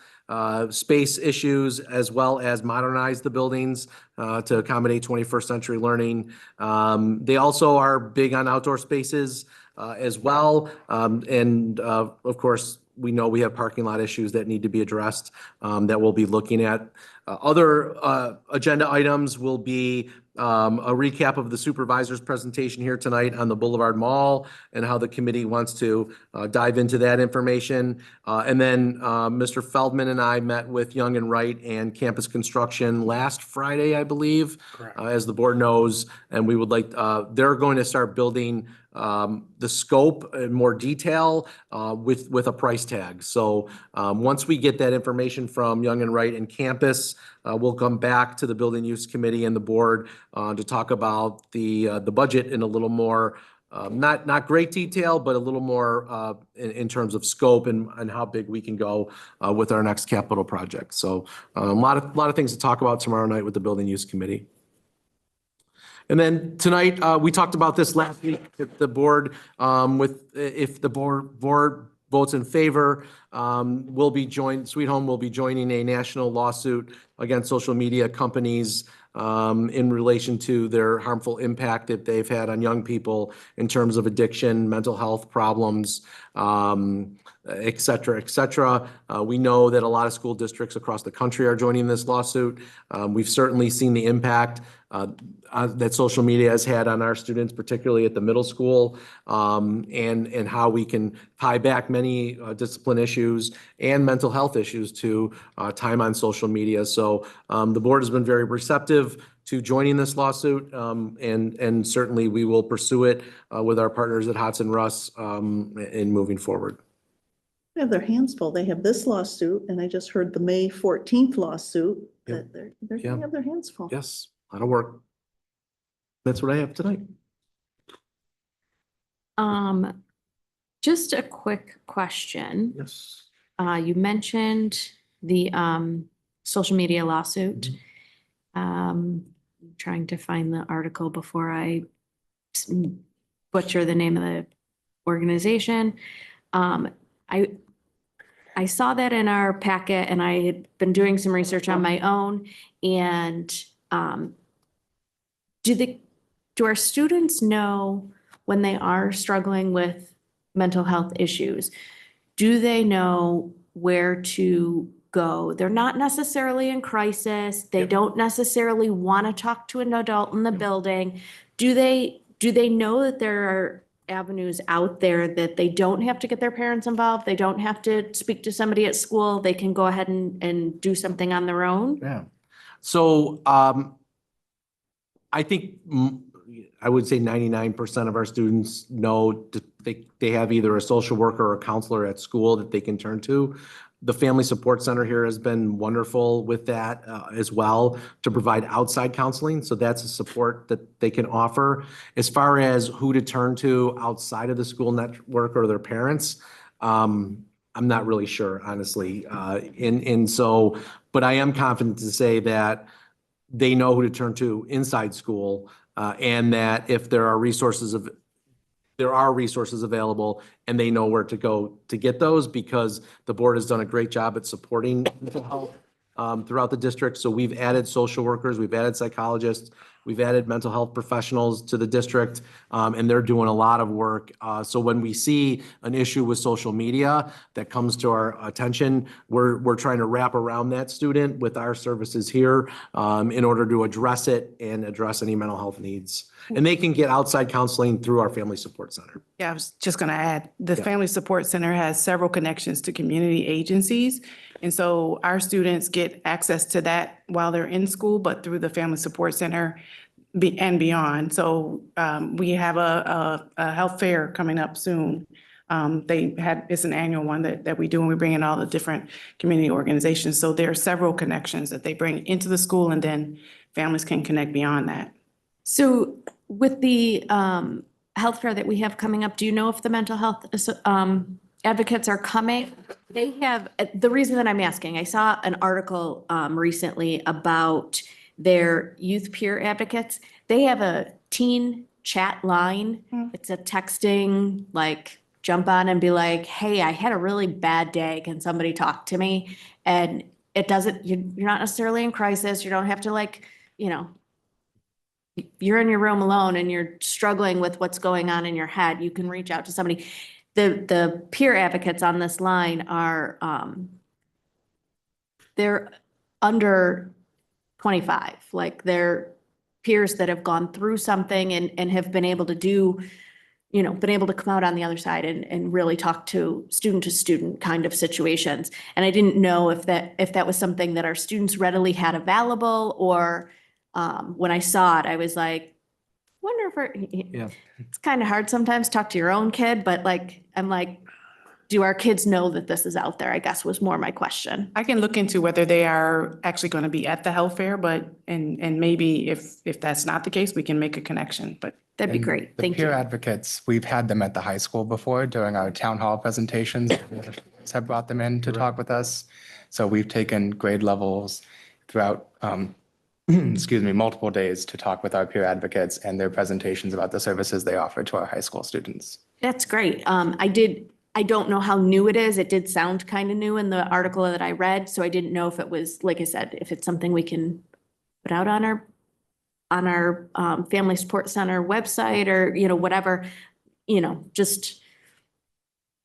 space issues, as well as modernize the buildings to accommodate 21st century learning. They also are big on outdoor spaces as well. And of course, we know we have parking lot issues that need to be addressed that we'll be looking at. Other agenda items will be a recap of the supervisor's presentation here tonight on the Boulevard Mall and how the committee wants to dive into that information. And then Mr. Feldman and I met with Young and Wright and Campus Construction last Friday, I believe, as the board knows. And we would like, they're going to start building the scope in more detail with a price tag. So once we get that information from Young and Wright and Campus, we'll come back to the Building Use Committee and the board to talk about the budget in a little more, not great detail, but a little more in terms of scope and how big we can go with our next capital project. So a lot of things to talk about tomorrow night with the Building Use Committee. And then tonight, we talked about this last week at the board, if the board votes in favor, Sweet Home will be joining a national lawsuit against social media companies in relation to their harmful impact that they've had on young people in terms of addiction, mental health problems, et cetera, et cetera. We know that a lot of school districts across the country are joining this lawsuit. We've certainly seen the impact that social media has had on our students, particularly at the middle school, and how we can tie back many discipline issues and mental health issues to time on social media. So the board has been very receptive to joining this lawsuit, and certainly we will pursue it with our partners at Hodson Russ in moving forward. They have their hands full. They have this lawsuit, and I just heard the May 14th lawsuit. Yeah. That they're Yeah. gonna have their hands full. Yes, a lot of work. That's what I have tonight. Just a quick question. Yes. You mentioned the social media lawsuit. Trying to find the article before I butcher the name of the organization. I saw that in our packet, and I had been doing some research on my own. And do our students know when they are struggling with mental health issues? Do they know where to go? They're not necessarily in crisis. They don't necessarily want to talk to an adult in the building. Do they know that there are avenues out there that they don't have to get their parents involved? They don't have to speak to somebody at school. They can go ahead and do something on their own? Yeah. So I think I would say 99% of our students know that they have either a social worker or a counselor at school that they can turn to. The Family Support Center here has been wonderful with that as well, to provide outside counseling. So that's a support that they can offer. As far as who to turn to outside of the school network or their parents, I'm not really sure, honestly. But I am confident to say that they know who to turn to inside school, and that if there are resources there are resources available and they know where to go to get those, because the board has done a great job at supporting mental health throughout the district. So we've added social workers, we've added psychologists, we've added mental health professionals to the district, and they're doing a lot of work. So when we see an issue with social media that comes to our attention, we're trying to wrap around that student with our services here in order to address it and address any mental health needs. And they can get outside counseling through our Family Support Center. Yeah, I was just going to add, the Yeah. Family Support Center has several connections to community agencies. And so our students get access to that while they're in school, but through the Family Support Center and beyond. So we have a health fair coming up soon. It's an annual one that we do, and we bring in all the different community organizations. So there are several connections that they bring into the school, and then families can connect beyond that. So with the health fair that we have coming up, do you know if the mental health advocates are coming? They have, the reason that I'm asking, I saw an article recently about their youth peer advocates. They have a teen chat line. It's a texting, like, jump on and be like, hey, I had a really bad day. Can somebody talk to me? And it doesn't, you're not necessarily in crisis. You don't have to, like, you're in your room alone and you're struggling with what's going on in your head. You can reach out to somebody. The peer advocates on this line are, they're under 25, like they're peers that have gone through something and have been able to do, been able to come out on the other side and really talk to student kind of situations. And I didn't know if that was something that our students readily had available, or when I saw it, I was like, wonder if it's kind of hard sometimes to talk to your own kid, but I'm like, do our kids know that this is out there? I guess was more my question. I can look into whether they are actually going to be at the health fair, and maybe if that's not the case, we can make a connection, but. That'd be And great. the Thank peer you. advocates, we've had them at the high school before during our town hall presentations. The other students have brought them in to talk with us. So we've taken grade levels throughout, multiple days to talk with our peer advocates and their presentations about the services they offer to our high school students. That's great. I don't know how new it is. It did sound kind of new in the article that I read, so I didn't know if it was, like I said, if it's something we can put out on our Family Support Center website, or, whatever, just,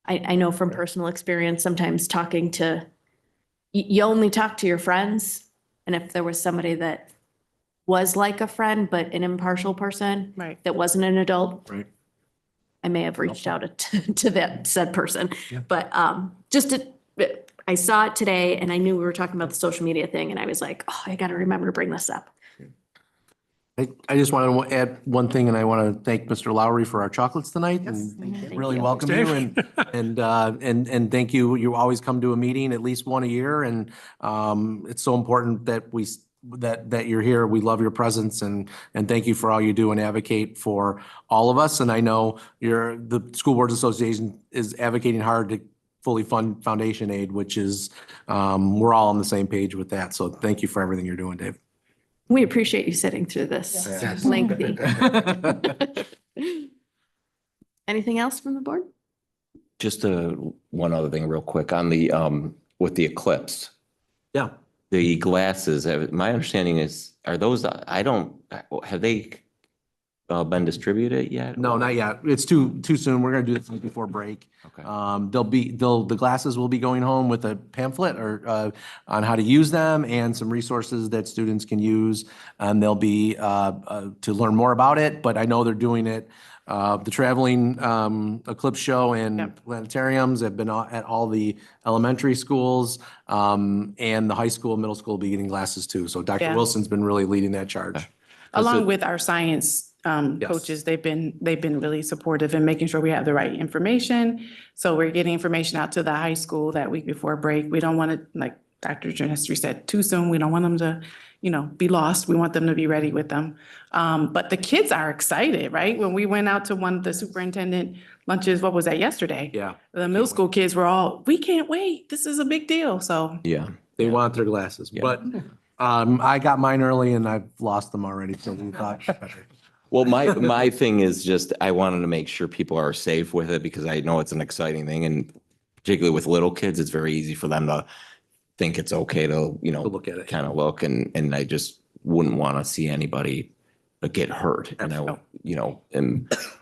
I know from personal experience, sometimes talking to, you only talk to your friends. And if there was somebody that was like a friend, but an impartial person Right. that wasn't an adult, Right. I may have reached out to that said person. Yeah. But I saw it today and I knew we were talking about the social media thing, and I was like, oh, I got to remember to bring this up. I just want to add one thing, and I want to thank Mr. Lowry for our chocolates tonight. And Thank really you. welcome you, and thank you. You always come to a meeting, at least one a year, and it's so important that that you're here. We love your presence, and thank you for all you do and advocate for all of us. And I know the School Boards Association is advocating hard to fully fund foundation aid, which is, we're all on the same page with that. So thank you for everything you're doing, Dave. We appreciate you sitting through this Yes. lengthy. Anything else from the board? Just one other thing real quick on the, with the eclipse, Yeah. the glasses, my understanding is, have they been distributed yet? No, not yet. It's too soon. We're gonna do this before break. Okay. The glasses will be going home with a pamphlet or on how to use them and some resources that students can use. And they'll be to learn more about it, but I know they're doing it. The traveling eclipse show and Yep. planetariums have been at all the elementary schools, and the high school, middle school will be getting glasses too. So Dr. Yeah. Wilson's been really leading that charge. Along with our science coaches, they've been really supportive in making sure we have the right information. So we're getting information out to the high school that week before break. We don't want to, like Dr. Janestri said, too soon. We don't want them to, be lost. We want them to be ready with them. But the kids are excited, right? When we went out to one of the superintendent lunches, what was that, yesterday? Yeah, The middle school kids were all, we can't wait. This is a big deal. So Yeah. they want their glasses, Yeah. but I got mine early and I've lost them already. So we thought. Well, my thing is just, I wanted to make sure people are safe with it because I know it's an exciting thing and particularly with little kids, it's very easy for them to think it's okay to, To look at it. kind of look and I just wouldn't want to see anybody get hurt, and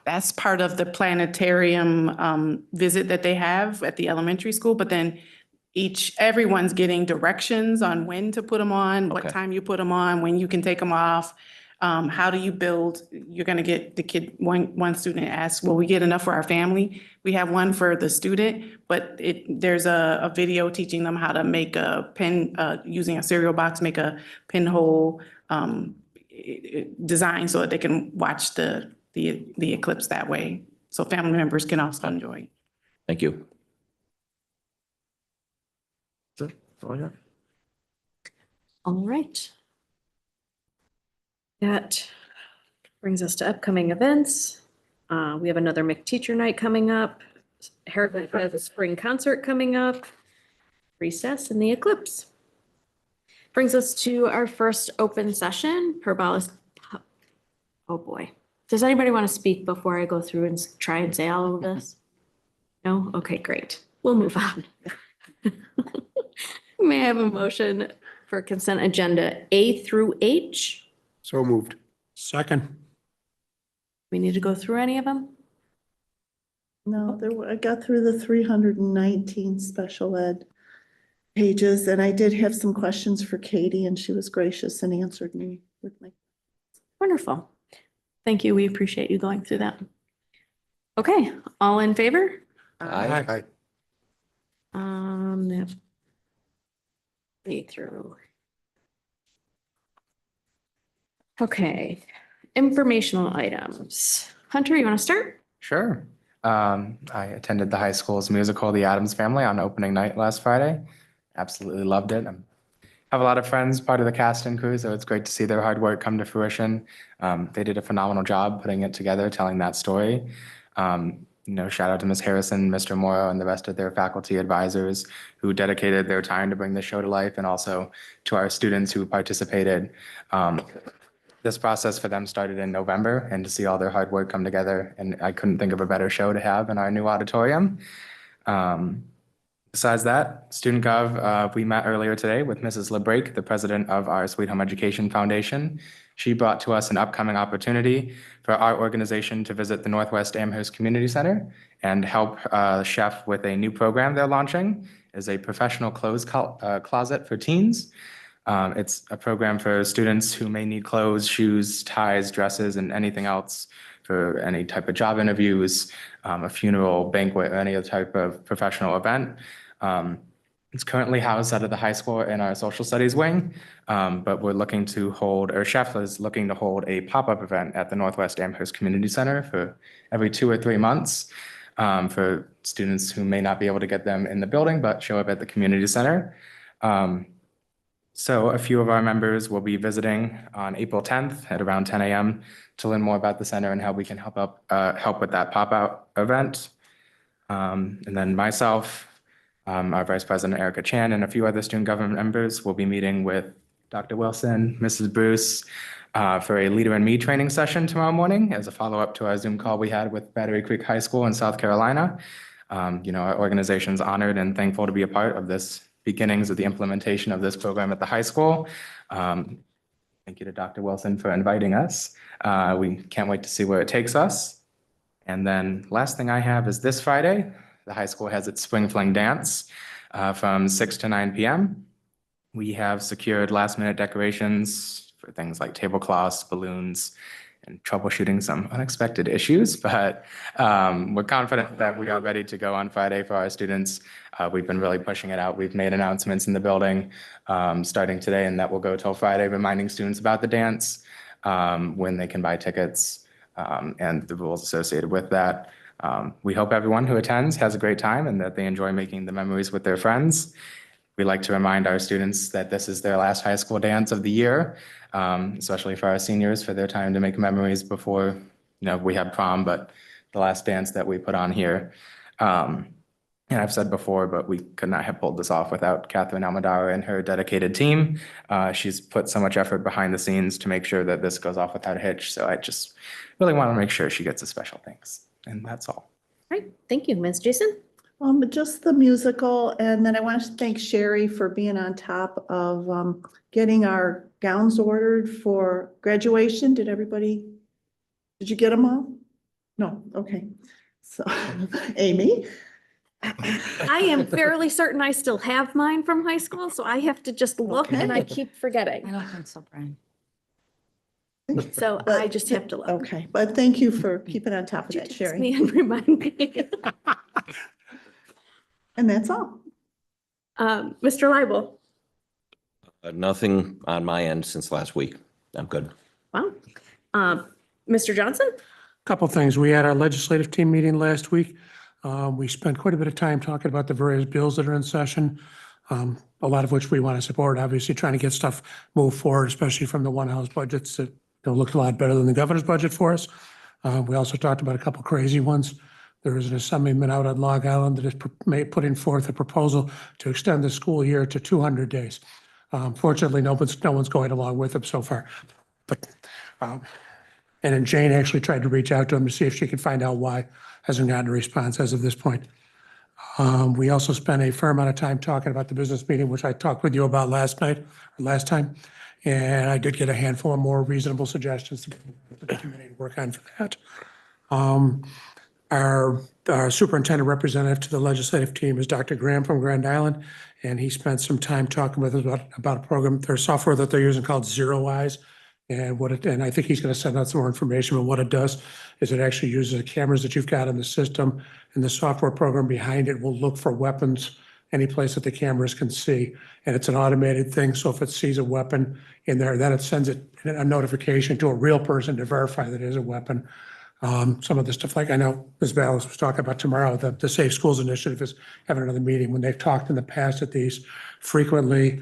That's part of the planetarium visit that they have at the elementary school, but then everyone's getting directions on when to put them on, what Okay. time you put them on, when you can take them off. How do you build, you're gonna get the kid, one student asked, will we get enough for our family? We have one for the student, but there's a video teaching them how to make a pin, using a cereal box, make a pinhole design so that they can watch the eclipse that way. So family members can also enjoy. thank you. All right. That brings us to upcoming events. We have another McTeacher Night coming up. Heritage has a spring concert coming up. Recess and the eclipse. Brings us to our first open session per Ballast. Oh, boy. Does anybody want to speak before I go through and try and say all of this? No? Okay, great. We'll move on. May I have a motion for consent agenda A through H? So moved. Second. We need to go through any of them? No, I got through the 319 special ed pages, and I did have some questions for Katie, and she was gracious and answered me with my. Wonderful. Thank you. We appreciate you going through that. Okay, all in favor? Aye. Yep. A through. Okay, informational items. Hunter, you want to start? Sure. I attended the high school's musical, The Addams Family, on opening night last Friday. Absolutely loved it. I have a lot of friends, part of the cast and crew, so it's great to see their hard work come to fruition. They did a phenomenal job putting it together, telling that story. Shout out to Ms. Harrison, Mr. Morrow, and the rest of their faculty advisors who dedicated their time to bring the show to life, and also to our students who participated. This process for them started in November, and to see all their hard work come together, and I couldn't think of a better show to have in our new auditorium. Besides that, Student Gov, we met earlier today with Mrs. LeBrake, the president of our Sweet Home Education Foundation. She brought to us an upcoming opportunity for our organization to visit the Northwest Amherst Community Center and help Chef with a new program they're launching. It's a professional clothes closet for teens. It's a program for students who may need clothes, shoes, ties, dresses, and anything else for any type of job interviews, a funeral, banquet, or any other type of professional event. It's currently housed out of the high school in our social studies wing, but we're looking to hold, or Chef is looking to hold a pop-up event at the Northwest Amherst Community Center for every 2 or 3 months for students who may not be able to get them in the building, but show up at the community center. So a few of our members will be visiting on April 10th at around 10 a.m. to learn more about the center and how we can help with that pop-out event. And then myself, our Vice President Erica Chan, and a few other student government members will be meeting with Dr. Wilson, Mrs. Bruce, for a Leader in Me training session tomorrow morning as a follow-up to our Zoom call we had with Battery Creek High School in South Carolina. Our organization's honored and thankful to be a part of this beginnings of the implementation of this program at the high school. Thank you to Dr. Wilson for inviting us. We can't wait to see where it takes us. And then last thing I have is this Friday, the high school has its Spring Fling Dance from 6 to 9 p.m. We have secured last minute decorations for things like tablecloths, balloons, and troubleshooting some unexpected issues, but we're confident that we are ready to go on Friday for our students. We've been really pushing it out. We've made announcements in the building starting today, and that will go till Friday, reminding students about the dance, when they can buy tickets, and the rules associated with that. We hope everyone who attends has a great time and that they enjoy making the memories with their friends. We like to remind our students that this is their last high school dance of the year, especially for our seniors, for their time to make memories before, we have prom, but the last dance that we put on here. And I've said before, but we could not have pulled this off without Catherine Almadara and her dedicated team. She's put so much effort behind the scenes to make sure that this goes off without a hitch. So I just really want to make sure she gets a special thanks. And that's all. Right, thank you. Ms. Jason? But just the musical, and then I want to thank Sherry for being on top of getting our gowns ordered for graduation. Did you get them all? No, okay. So, Amy? I am fairly certain I still have mine from high school, so I have to just look and I Okay. keep forgetting. don't think so, Brian. So I just have to look. Okay, but thank you for keeping on top of You that, text Sherry. me and remind me. And that's all. Mr. Leibel? Nothing on my end since last week. I'm good. Wow. Mr. Johnson? Couple things. We had our legislative team meeting last week. We spent quite a bit of time talking about the various bills that are in session, a lot of which we want to support, obviously trying to get stuff moved forward, especially from the one house budgets that looked a lot better than the governor's budget for us. We also talked about a couple crazy ones. There is an assemblyman out at Long Island that is putting forth a proposal to extend the school year to 200 days. Fortunately, no one's going along with him so far. But, and then Jane actually tried to reach out to him to see if she could find out why, hasn't gotten a response as of this point. We also spent a fair amount of time talking about the business meeting, which I talked with you about last time. And I did get a handful of more reasonable suggestions for the committee to work on for that. Our superintendent representative to the legislative team is Dr. Graham from Grand Island, and he spent some time talking with us about a program, their software that they're using called Zero Eyes. And I think he's going to send out some more information. But what it does is it actually uses the cameras that you've got in the system, and the software program behind it will look for weapons any place that the cameras can see. And it's an automated thing. So if it sees a weapon in there, then it sends it a notification to a real person to verify that it is a weapon. Some of the stuff, like I know Ms. Ballas was talking about tomorrow, the Safe Schools Initiative is having another meeting. When they've talked in the past at these, frequently,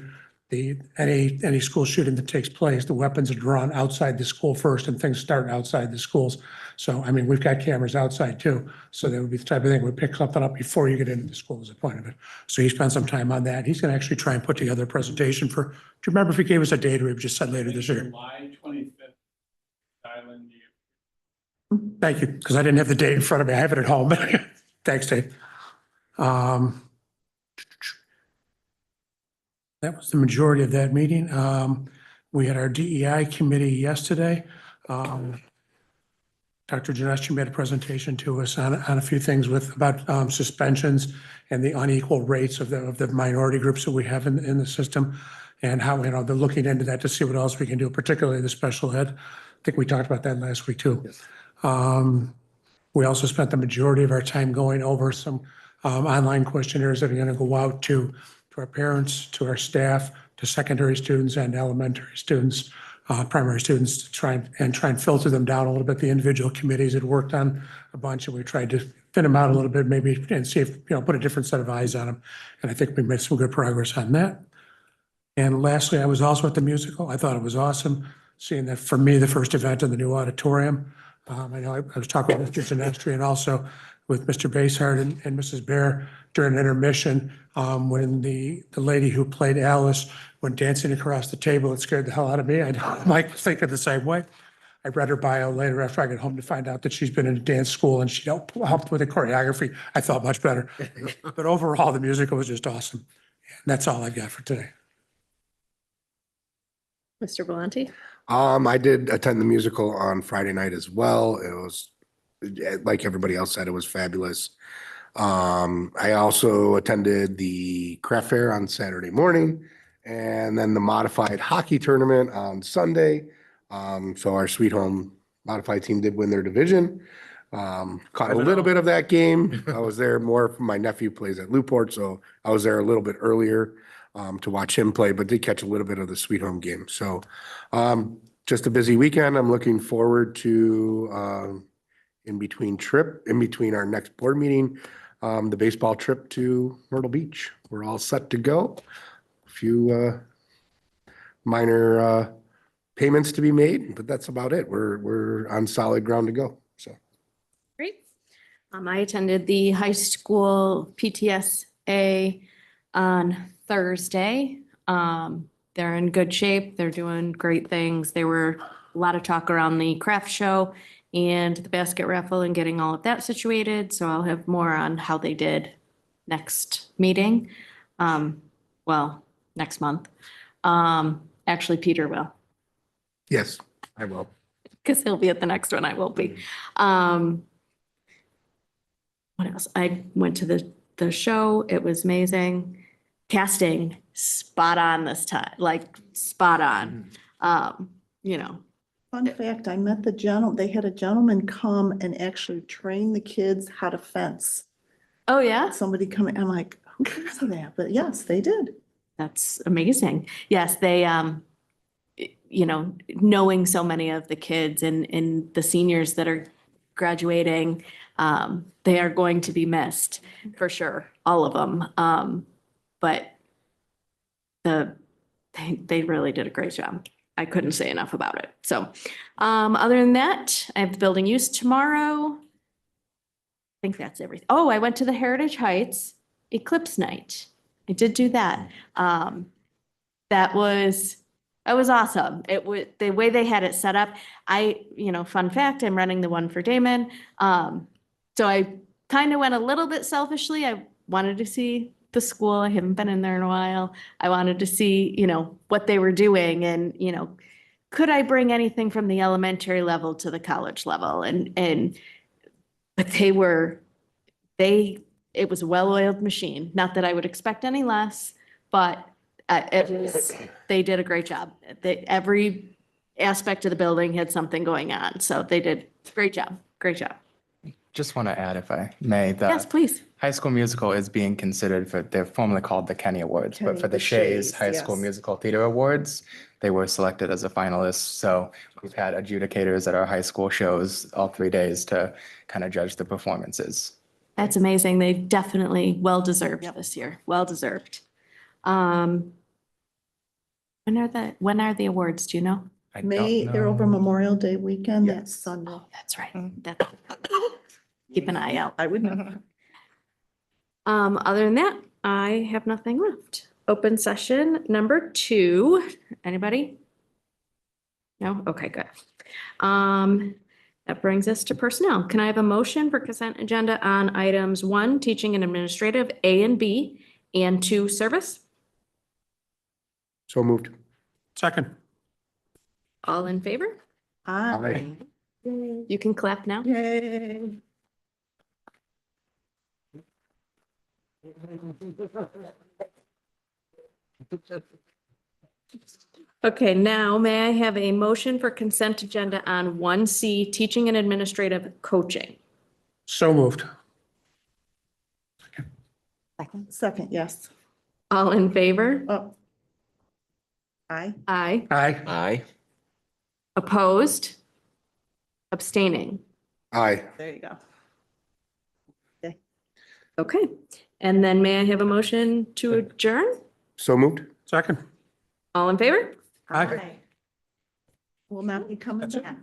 any school shooting that takes place, the weapons are drawn outside the school first and things start outside the schools. So, I mean, we've got cameras outside too. So that would be the type of thing we pick something up before you get into the school is the point of it. So he spent some time on that. He's going to actually try and put together a presentation do you remember if he gave us a date or he just said later this year? July 25th, Island. Thank you, because I didn't have the date in front of me. I have it at home. Thanks, Dave. That was the majority of that meeting. We had our DEI committee yesterday. Dr. Janeski made a presentation to us on a few things about suspensions and the unequal rates of the minority groups that we have in the system, and how, they're looking into that to see what else we can do, particularly the special ed. I think we talked about that last week too. Yes. We also spent the majority of our time going over some online questionnaires that are going to go out to our parents, to our staff, to secondary students and elementary students, primary students, to try and filter them down a little bit. The individual committees had worked on a bunch, and we tried to thin them out a little bit, maybe, and see if, put a different set of eyes on them. And I think we made some good progress on that. And lastly, I was also at the musical. I thought it was awesome seeing that, for me, the first event in the new auditorium. I know I was talking with Mr. Janestri and also with Mr. Basehart and Mrs. Bear during intermission, when the lady who played Alice went dancing across the table. It scared the hell out of me. I know Mike was thinking the same way. I read her bio later after I got home to find out that she's been in a dance school and she helped with the choreography. I felt much better. But overall, the musical was just awesome. And that's all I've got for today. Mr. Valenti? I did attend the musical on Friday night as well. It was, like everybody else said, it was fabulous. I also attended the craft fair on Saturday morning, and then the modified hockey tournament on Sunday. So our Sweet Home modified team did win their division. Caught a little bit of that game. I was there more, my nephew plays at Newport, so I was there a little bit earlier to watch him play, but did catch a little bit of the Sweet Home game. So just a busy weekend. I'm looking forward to in between our next board meeting, the baseball trip to Myrtle Beach. We're all set to go. A few minor payments to be made, but that's about it. We're on solid ground to go. So Great. I attended the high school PTSA on Thursday. They're in good shape. They're doing great things. There were a lot of talk around the craft show and the basket raffle and getting all of that situated. So I'll have more on how they did next meeting. Well, next month. Actually, Peter will, Yes, I will. because he'll be at the next one. I won't be. What else? I went to the show. It was amazing. Casting spot on this time, like spot on. You know, Fun fact, I met they had a gentleman come and actually train the kids how to fence. oh yeah, Somebody coming, I'm like, who thinks of that? But yes, they did. that's amazing. Yes, they, you know, knowing so many of the kids and the seniors that are graduating, they are going to be missed for sure, all of them. But they really did a great job. I couldn't say enough about it. So, other than that, I have the building use tomorrow. I think that's everything. Oh, I went to the Heritage Heights Eclipse Night. I did do that. That was awesome. It was the way they had it set up. Fun fact, I'm running the one for Damon. So I kind of went a little bit selfishly. I wanted to see the school. I haven't been in there in a while. I wanted to see, what they were doing and, could I bring anything from the elementary level to the college level? But it was a well-oiled machine. Not that I would expect any less, but they did a great job. Every aspect of the building had something going on. So they did a great job. Great job. Just want to add, if I may, Yes, that please. High School Musical is being considered they're formerly called the Kenny Awards, but for the Shays High School yes. Musical Theater Awards, they were selected as a finalist. So we've had adjudicators at our high school shows all 3 days to kind of judge the performances. That's amazing. They definitely well-deserved this year. Well-deserved. When are the awards? Do you know? I May, don't they're over know. Memorial Day weekend. That's Yes. Sunday. That's right. Keep an eye out. I would know. Other than that, I have nothing left. Open session number 2. Anybody? No? Okay, good. That brings us to personnel. Can I have a motion for consent agenda on items 1, teaching and administrative, A and B, and 2, service? So moved. Second. All in favor? Aye. You can clap now. Yay. Okay, now may I have a motion for consent agenda on 1C, teaching and administrative coaching? So moved. Second, yes. All in favor? Oh. Aye. Aye. Aye. Aye. Opposed? Abstaining? Aye. There you go. Okay, and then may I have a motion to adjourn? So moved. Second. All in favor? Aye. Will not be coming back.